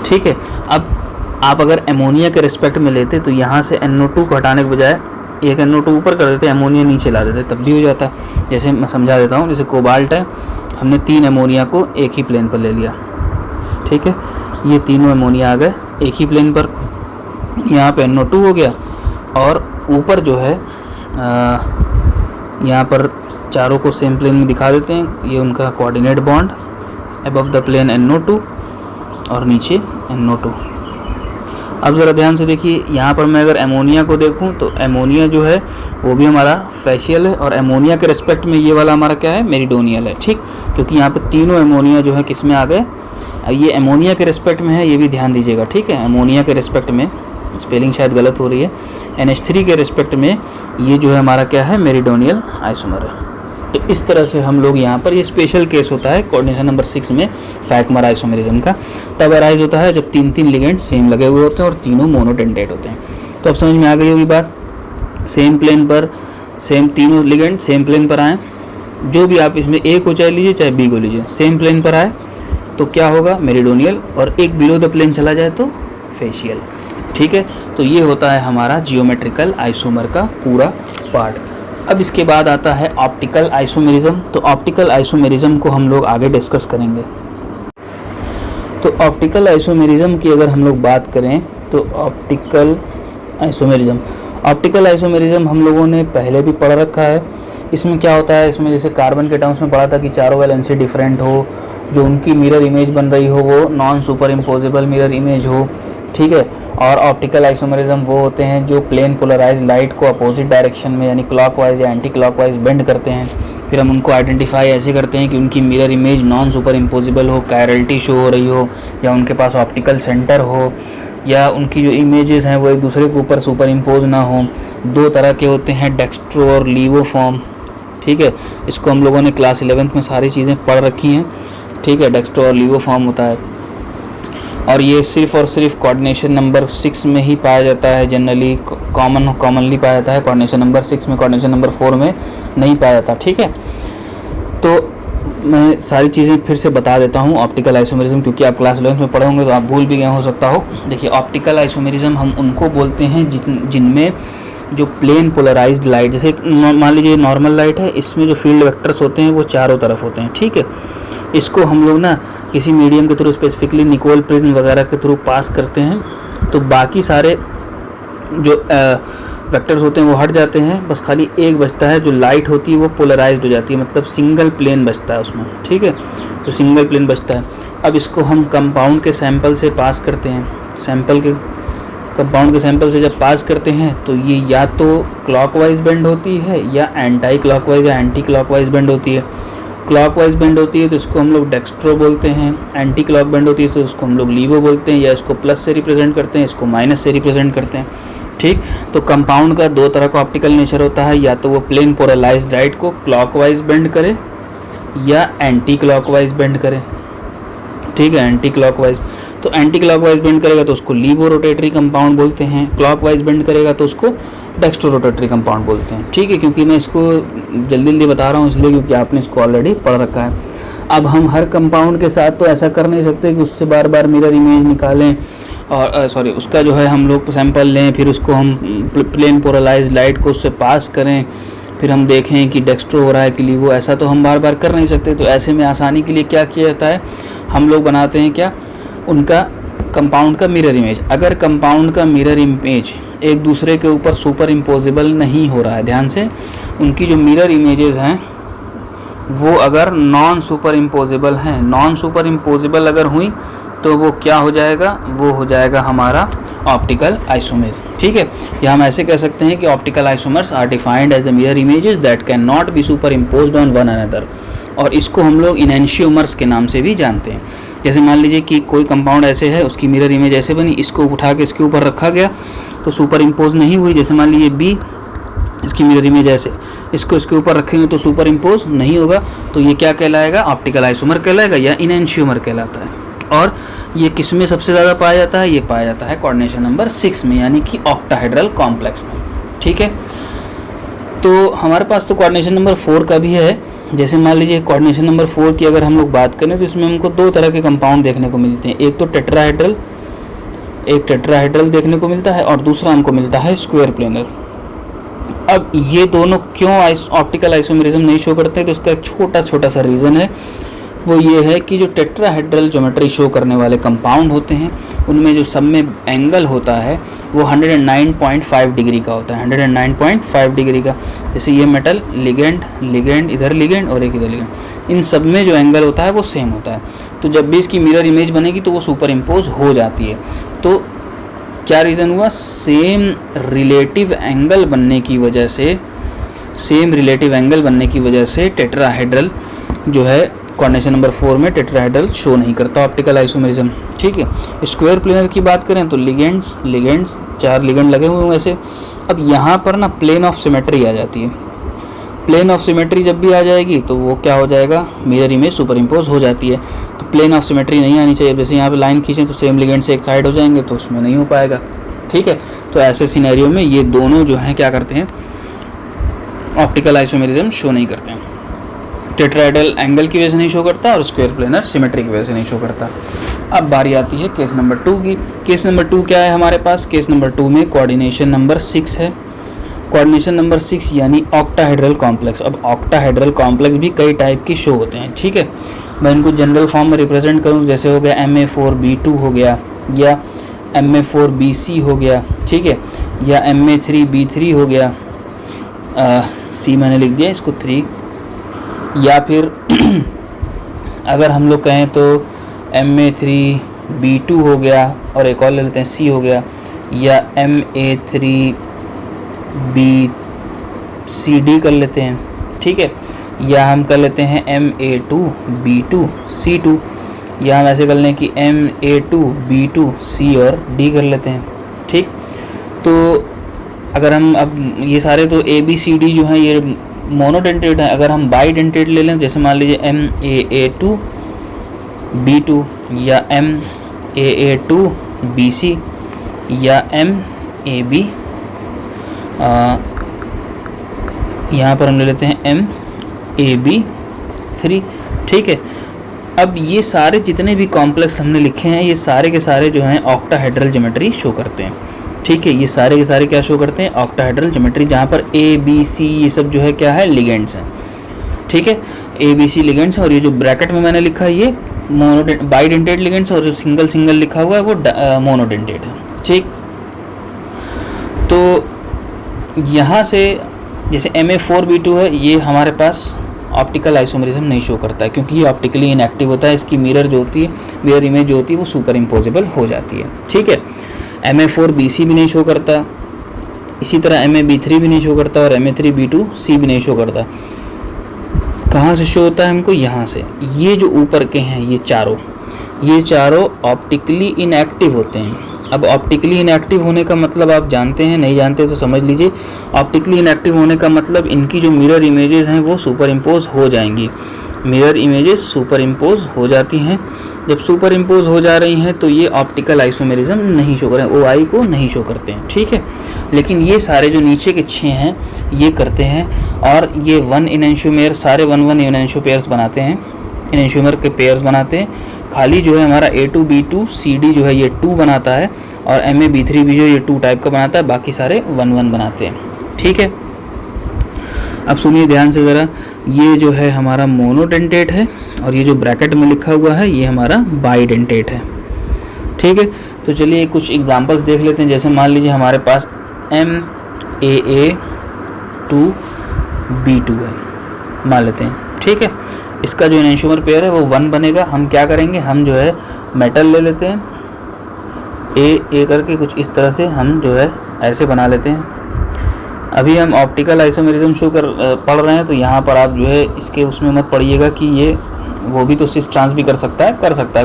ठीक है। अब आप अगर अमोनिया के रिस्पेक्ट में लेते तो यहाँ से NO2 को हटाने के बजाय एक NO2 ऊपर कर देते, अमोनिया नीचे ला देते, तब भी हो जाता। जैसे मैं समझा देता हूँ, जैसे कोबाल्ट है, हमने 3 अमोनिया को एक ही प्लेन पर ले लिया, ठीक है, ये तीनों अमोनिया आ गए एक ही प्लेन पर, यहाँ पे NO2 हो गया और ऊपर जो है यहाँ पर चारों को सेम प्लेन में दिखा देते हैं, ये उनका coordinate bond, above the plane NO2 और नीचे NO2। अब ज़रा ध्यान से देखिए, यहाँ पर मैं अगर अमोनिया को देखूँ तो अमोनिया जो है वो भी हमारा फेशियल है, और अमोनिया के रिस्पेक्ट में ये वाला हमारा क्या है, मेरीडोनियल है, ठीक, क्योंकि यहाँ पे तीनों अमोनिया जो है किस में आ गए, ये अमोनिया के रिस्पेक्ट में है, ये भी ध्यान दीजिएगा, ठीक है। अमोनिया के रिस्पेक्ट में, स्पेलिंग शायद गलत हो रही है, NH3 के रिस्पेक्ट में ये जो है हमारा क्या है, मेरीडोनियल आइसोमर है। तो इस तरह से हम लोग यहाँ पर, ये स्पेशल केस होता है कोऑर्डिनेशन नंबर 6 में फैक मर आइसोमेरिज्म का, तब अराइज होता है जब 3 लिगेंड सेम लगे हुए होते हैं और तीनों मोनोडेंटेट होते हैं। तो अब समझ में आ गई होगी बात, सेम प्लेन पर सेम तीनों लिगेंड सेम प्लेन पर आए, जो भी आप इसमें A को चाहे लीजिए चाहे B को लीजिए, सेम प्लेन पर आए तो क्या होगा, मेरीडोनियल, और एक बिलो द प्लेन चला जाए तो फेशियल, ठीक है। तो ये होता है हमारा जियोमेट्रिकल आइसोमर का पूरा पार्ट। अब इसके बाद आता है ऑप्टिकल आइसोमेरिज्म। तो ऑप्टिकल आइसोमेरिज्म को हम लोग आगे डिस्कस करेंगे। तो ऑप्टिकल आइसोमेरिज्म की अगर हम लोग बात करें तो ऑप्टिकल आइसोमेरिज्म, ऑप्टिकल आइसोमेरिज्म हम लोगों ने पहले भी पढ़ रखा है। इसमें क्या होता है, इसमें जैसे कार्बन के टर्म्स में पढ़ा था कि चारों वैलेंसी डिफरेंट हो, जो उनकी मिरर इमेज बन रही हो वो non super imposable mirror image हो, ठीक है। और ऑप्टिकल आइसोमेरिज्म वो होते हैं जो प्लेन पोलराइज लाइट को अपोजिट डायरेक्शन में यानी क्लॉकवाइज या एंटी क्लॉकवाइज बेंड करते हैं। फिर हम उनको आइडेंटिफाई ऐसे करते हैं कि उनकी mirror image non super imposable हो, कायरलिटी शो हो रही हो, या उनके पास ऑप्टिकल सेंटर हो, या उनकी जो इमेजेस हैं वो एक दूसरे के ऊपर सुपर इम्पोज ना हो। दो तरह के होते हैं, डेक्स्ट्रो और लीवो फॉर्म, ठीक है। इसको हम लोगों ने क्लास 11th में सारी चीज़ें पढ़ रखी हैं, ठीक है। डेक्स्ट्रो और लीवो फॉर्म होता है, और ये सिर्फ और सिर्फ कोऑर्डिनेशन नंबर 6 में ही पाया जाता है, जनरली कॉमनली पाया जाता है कोऑर्डिनेशन नंबर 6 में, कोऑर्डिनेशन नंबर 4 में नहीं पाया जाता, ठीक है। तो मैं सारी चीज़ें फिर से बता देता हूँ ऑप्टिकल आइसोमेरिज्म, क्योंकि आप क्लास 11th में पढ़े होंगे तो आप भूल भी गए हो सकता हो। देखिए, ऑप्टिकल आइसोमेरिज्म हम उनको बोलते हैं जिनमें जो प्लेन पोलराइज्ड लाइट, जैसे मान लीजिए नॉर्मल लाइट है, इसमें जो फील्ड वेक्टर्स होते हैं वो चारों तरफ होते हैं, ठीक है। इसको हम लोग ना किसी मीडियम के थ्रू, स्पेसिफिकली निकोल प्रिज्म वगैरह के थ्रू पास करते हैं, तो बाकी सारे जो वेक्टर्स होते हैं वो हट जाते हैं, बस खाली एक बचता है, जो लाइट होती है वो पोलराइज्ड हो जाती है, मतलब सिंगल प्लेन बचता है उसमें, ठीक है। तो सिंगल प्लेन बचता है। अब इसको हम कंपाउंड के सैंपल से पास करते हैं, कंपाउंड के सैंपल से जब पास करते हैं तो ये या तो क्लॉकवाइज बेंड होती है या एंटी क्लॉकवाइज या एंटी क्लॉकवाइज बेंड होती है। क्लॉकवाइज बेंड होती है तो इसको हम लोग डेक्स्ट्रो बोलते हैं, एंटी क्लॉक बेंड होती है तो इसको हम लोग लीवो बोलते हैं, या इसको प्लस से रिप्रेजेंट करते हैं, इसको माइनस से रिप्रेजेंट करते हैं, ठीक। तो कंपाउंड का दो तरह का ऑप्टिकल नेचर होता है, या तो वो प्लेन पोलराइज्ड लाइट को क्लॉकवाइज बेंड करे या एंटी क्लॉकवाइज बेंड करे, ठीक है, एंटी क्लॉकवाइज। तो एंटी क्लॉकवाइज बेंड करेगा तो उसको लीवो रोटेटरी कंपाउंड बोलते हैं, क्लॉकवाइज बेंड करेगा तो उसको डेक्स्ट्रो रोटेटरी कंपाउंड बोलते हैं, ठीक है। क्योंकि मैं इसको जल्दी जल्दी बता रहा हूँ इसलिए क्योंकि आपने इसको ऑलरेडी पढ़ रखा है। अब हम हर कंपाउंड के साथ तो ऐसा कर नहीं सकते कि उससे बार बार मिरर इमेज निकालें और उसका जो है हम लोग सैंपल लें, फिर उसको हम प्लेन पोलराइज्ड लाइट को उससे पास करें, फिर हम देखें कि डेक्स्ट्रो हो रहा है कि लीवो, ऐसा तो हम बार बार कर नहीं सकते। तो ऐसे में आसानी के लिए क्या किया जाता है, हम लोग बनाते हैं क्या, उनका कंपाउंड का मिरर इमेज। अगर कंपाउंड का मिरर इमेज एक दूसरे के ऊपर सुपर इम्पोजिबल नहीं हो रहा है, ध्यान से, उनकी जो मिरर इमेजेस हैं वो अगर नॉन सुपर इम्पोजिबल हैं, नॉन सुपर इम्पोजिबल अगर हुई तो वो क्या हो जाएगा, वो हो जाएगा हमारा ऑप्टिकल आइसोमर, ठीक है। या हम ऐसे कह सकते हैं कि optical isomers are defined as the mirror images that can not be superimposed on one another, और इसको हम लोग इनेंशियोमर्स के नाम से भी जानते हैं। जैसे मान लीजिए कि कोई कंपाउंड ऐसे है, उसकी मिरर इमेज ऐसे बनी, इसको उठा के इसके ऊपर रखा गया तो सुपर इम्पोज नहीं हुई। जैसे मान लीजिए बी, इसकी मिरर इमेज ऐसे, इसको इसके ऊपर रखेंगे तो सुपर इम्पोज नहीं होगा, तो ये क्या कहलाएगा, ऑप्टिकल आइसोमर कहलाएगा या इनेंशियोमर कहलाता है। और ये किस में सबसे ज़्यादा पाया जाता है, ये पाया जाता है कोऑर्डिनेशन नंबर 6 में, यानी कि ऑक्टाहेड्रल कॉम्प्लेक्स में, ठीक है। तो हमारे पास तो कोऑर्डिनेशन नंबर 4 का भी है। जैसे मान लीजिए कोऑर्डिनेशन नंबर 4 की अगर हम लोग बात करें तो इसमें हमको दो तरह के कंपाउंड देखने को मिलते हैं, एक तो टेट्राहेड्रल, एक टेट्राहेड्रल देखने को मिलता है और दूसरा हमको मिलता है स्क्वायर प्लेनर। अब ये दोनों क्यों ऑप्टिकल आइसोमेरिज्म नहीं शो करते, तो उसका एक छोटा सा रीज़न है, वो ये है कि जो टेट्राहेड्रल ज्योमेट्री शो करने वाले कंपाउंड होते हैं उनमें जो सब में एंगल होता है वो 109.5 डिग्री का होता है, 109.5 डिग्री का। जैसे ये मेटल लिगेंड इधर लिगेंड और एक इधर लिगेंड, इन सब में जो एंगल होता है वो सेम होता है। तो जब भी इसकी मिरर इमेज बनेगी तो वो सुपर इम्पोज हो जाती है। तो क्या रीज़न हुआ, सेम रिलेटिव एंगल बनने की वजह से टेट्राहेड्रल जो है कोऑर्डिनेशन नंबर 4 में टेट्राहेड्रल शो नहीं करता ऑप्टिकल आइसोमेरिज्म, ठीक है। स्क्वायर प्लेनर की बात करें तो लिगेंड्स 4 लिगेंड लगे हुए हैं वैसे। अब यहाँ पर ना प्लेन ऑफ सिमेट्री आ जाती है, प्लेन ऑफ सिमेट्री जब भी आ जाएगी तो वो क्या हो जाएगा, मिरर इमेज सुपर इम्पोज हो जाती है। तो प्लेन ऑफ सिमेट्री नहीं आनी चाहिए, जैसे यहाँ पे लाइन खींचें तो सेम लिगेंड से एक साइड हो जाएंगे तो उसमें नहीं हो पाएगा, ठीक है। तो ऐसे सिनेरियो में ये दोनों जो हैं क्या करते हैं, ऑप्टिकल आइसोमेरिज्म शो नहीं करते हैं। टेट्राहेड्रल एंगल की वजह से नहीं शो करता और स्क्वायर प्लेनर सिमेट्री की वजह से नहीं शो करता। अब बारी आती है केस नंबर 2 की। केस नंबर 2 क्या है हमारे पास, केस नंबर 2 में कोऑर्डिनेशन नंबर 6 है। कोऑर्डिनेशन नंबर 6 यानी ऑक्टाहेड्रल कॉम्प्लेक्स। अब ऑक्टाहेड्रल कॉम्प्लेक्स भी कई टाइप के शो होते हैं, ठीक है। मैं इनको जनरल फॉर्म में रिप्रेजेंट करूँ, जैसे हो गया MA4B2 हो गया, या MA4BC हो गया, ठीक है, या MA3B3 हो गया, सी मैंने लिख दिया इसको 3, या फिर अगर हम लोग कहें तो MA3B2 हो गया, और एक और ले लेते हैं C हो गया, या MA3BCD कर लेते हैं, ठीक है, या हम कर लेते हैं MA2B2C2, या हम ऐसे कर लें कि MA2B2C और D कर लेते हैं, ठीक। तो अगर हम अब ये सारे तो ABCD जो हैं ये मोनोडेंटेड हैं। अगर हम बाईडेंटेड ले लें, जैसे मान लीजिए MAA2B2 या MAA2BC या MAB, यहाँ पर हम ले लेते हैं MAB3, ठीक है। अब ये सारे जितने भी कॉम्प्लेक्स हमने लिखे हैं ये सारे के सारे जो हैं ऑक्टाहेड्रल ज्योमेट्री शो करते हैं, ठीक है। ये सारे के सारे क्या शो करते हैं? ऑक्टाहेड्रल ज्योमेट्री, जहाँ पर ABC ये सब जो है क्या है? लिगेंड्स हैं, ठीक है। ABC लिगेंड्स, और ये जो ब्रैकेट में मैंने लिखा है ये बाईडेंटेड लिगेंड्स, और जो सिंगल सिंगल लिखा हुआ है वो मोनोडेंटेड है, ठीक। तो यहाँ से जैसे MA4B2 है, ये हमारे पास ऑप्टिकल आइसोमेरिज्म नहीं शो करता है क्योंकि ये ऑप्टिकली इनएक्टिव होता है। इसकी मिरर जो होती है, मिरर इमेज जो होती है वो सुपर इम्पोजेबल हो जाती है, ठीक है। MA4BC भी नहीं शो करता, इसी तरह MAB3 भी नहीं शो करता, और MA3B2C भी नहीं शो करता। कहाँ से शो होता है हमको? यहाँ से। ये जो ऊपर के हैं ये चारों ऑप्टिकली इनएक्टिव होते हैं। अब ऑप्टिकली इनएक्टिव होने का मतलब आप जानते हैं, नहीं जानते तो समझ लीजिए। ऑप्टिकली इनएक्टिव होने का मतलब इनकी जो मिरर इमेजेस हैं वो सुपर इम्पोज हो जाएंगी। मिरर इमेजेस सुपर इम्पोज हो जाती हैं। जब सुपर इम्पोज हो जा रही हैं तो ये ऑप्टिकल आइसोमेरिज्म नहीं शो करें, OI को नहीं शो करते हैं, ठीक है। लेकिन ये सारे जो नीचे के 6 हैं ये करते हैं, और ये 1 इनेंशियोमेर सारे 1 इनेंशियो पेयर्स बनाते हैं, इनेंशियोमेर के पेयर्स बनाते हैं। खाली जो है हमारा A2B2CD जो है ये 2 बनाता है, और MAB3 भी जो ये 2 टाइप का बनाता है, बाकी सारे 1 बनाते हैं, ठीक है। अब सुनिए ध्यान से ज़रा, ये जो है हमारा मोनोडेंटेट है, और ये जो ब्रैकेट में लिखा हुआ है ये हमारा बाईडेंटेट है, ठीक है। तो चलिए कुछ एग्जांपल्स देख लेते हैं। जैसे मान लीजिए हमारे पास MAA2B2 है, मान लेते हैं, ठीक है। इसका जो इनेंशियोमर पेयर है वो 1 बनेगा। हम क्या करेंगे, हम जो है मेटल ले लेते हैं, ए करके कुछ इस तरह से हम जो है ऐसे बना लेते हैं। अभी हम ऑप्टिकल आइसोमेरिज्म पढ़ रहे हैं, तो यहाँ पर आप जो है इसके उसमें मत पढ़िएगा कि ये वो भी तो सिस ट्रांस भी कर सकता है,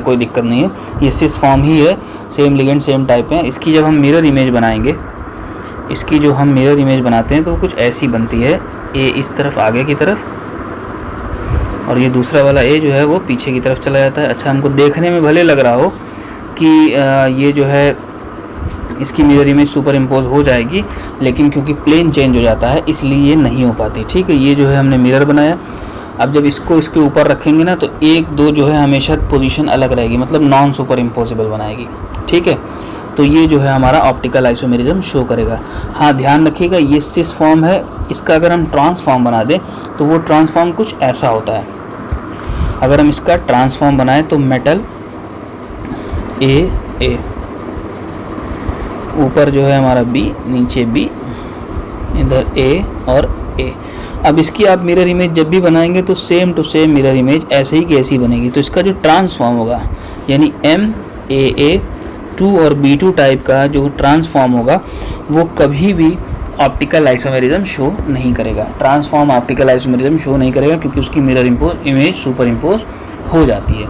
कोई दिक्कत नहीं है। ये सिस फॉर्म ही है, सेम लिगेंड सेम टाइप है। इसकी जब हम मिरर इमेज बनाएंगे, इसकी जो हम मिरर इमेज बनाते हैं तो कुछ ऐसी बनती है, ए इस तरफ आगे की तरफ, और ये दूसरा वाला ए जो है वो पीछे की तरफ चला जाता है। अच्छा, हमको देखने में भले लग रहा हो कि ये जो है इसकी मिरर इमेज सुपर इम्पोज हो जाएगी, लेकिन क्योंकि प्लेन चेंज हो जाता है इसलिए ये नहीं हो पाती, ठीक है। ये जो है हमने मिरर बनाया। अब जब इसको इसके ऊपर रखेंगे ना तो 1 2 जो है हमेशा पोजीशन अलग रहेगी, मतलब नॉन सुपर इम्पोजिबल बनाएगी, ठीक है। तो ये जो है हमारा ऑप्टिकल आइसोमेरिज्म शो करेगा। हाँ, ध्यान रखिएगा ये सिस फॉर्म है, इसका अगर हम ट्रांसफॉर्म बना दें तो वो ट्रांसफॉर्म कुछ ऐसा होता है। अगर हम इसका ट्रांसफॉर्म बनाएं तो मेटल ए ऊपर जो है हमारा B, नीचे B, इधर A और A। अब इसकी आप मिरर इमेज जब भी बनाएंगे तो same to same mirror image ऐसे ही की ऐसी बनेगी। तो इसका जो ट्रांसफॉर्म होगा, यानी MAA2 और B2 टाइप का जो ट्रांसफॉर्म होगा वो कभी भी ऑप्टिकल आइसोमेरिज्म शो नहीं करेगा। ट्रांसफॉर्म ऑप्टिकल आइसोमेरिज्म शो नहीं करेगा क्योंकि उसकी मिरर इमेज सुपर इम्पोज हो जाती है,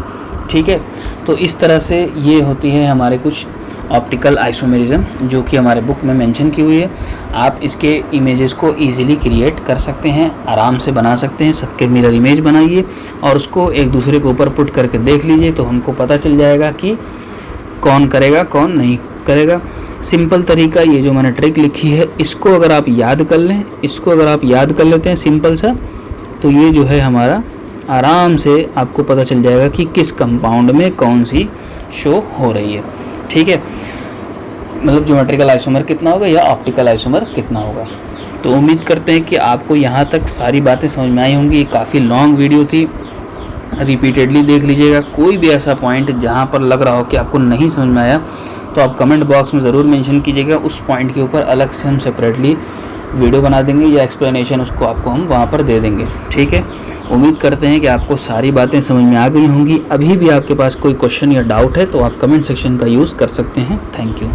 ठीक है। तो इस तरह से ये होती है हमारे कुछ ऑप्टिकल आइसोमेरिज्म जो कि हमारे बुक में मेंशन की हुई है। आप इसके इमेजेस को इजीली क्रिएट कर सकते हैं, आराम से बना सकते हैं। सबके मिरर इमेज बनाइए और उसको एक दूसरे के ऊपर पुट करके देख लीजिए, तो हमको पता चल जाएगा कि कौन करेगा कौन नहीं करेगा। सिंपल तरीका ये जो मैंने ट्रिक लिखी है, इसको अगर आप याद कर लें, इसको अगर आप याद कर लेते हैं सिंपल सा, तो ये जो है हमारा आराम से आपको पता चल जाएगा कि किस कंपाउंड में कौन सी शो हो रही है, ठीक है। मतलब ज्योमेट्रिकल आइसोमर कितना होगा या ऑप्टिकल आइसोमर कितना होगा। तो उम्मीद करते हैं कि आपको यहाँ तक सारी बातें समझ में आई होंगी। ये काफ़ी लॉन्ग वीडियो थी, रिपीटेडली देख लीजिएगा। कोई भी ऐसा पॉइंट जहाँ पर लग रहा हो कि आपको नहीं समझ में आया तो आप कमेंट बॉक्स में ज़रूर मेंशन कीजिएगा, उस पॉइंट के ऊपर अलग से हम सेपरेटली वीडियो बना देंगे या एक्सप्लेनेशन उसको आपको हम वहाँ पर दे देंगे। ठीक है, उम्मीद करते हैं कि आपको सारी बातें समझ में आ गई होंगी। अभी भी आपके पास कोई क्वेश्चन या डाउट है तो आप कमेंट सेक्शन का यूज़ कर सकते हैं। Thank you.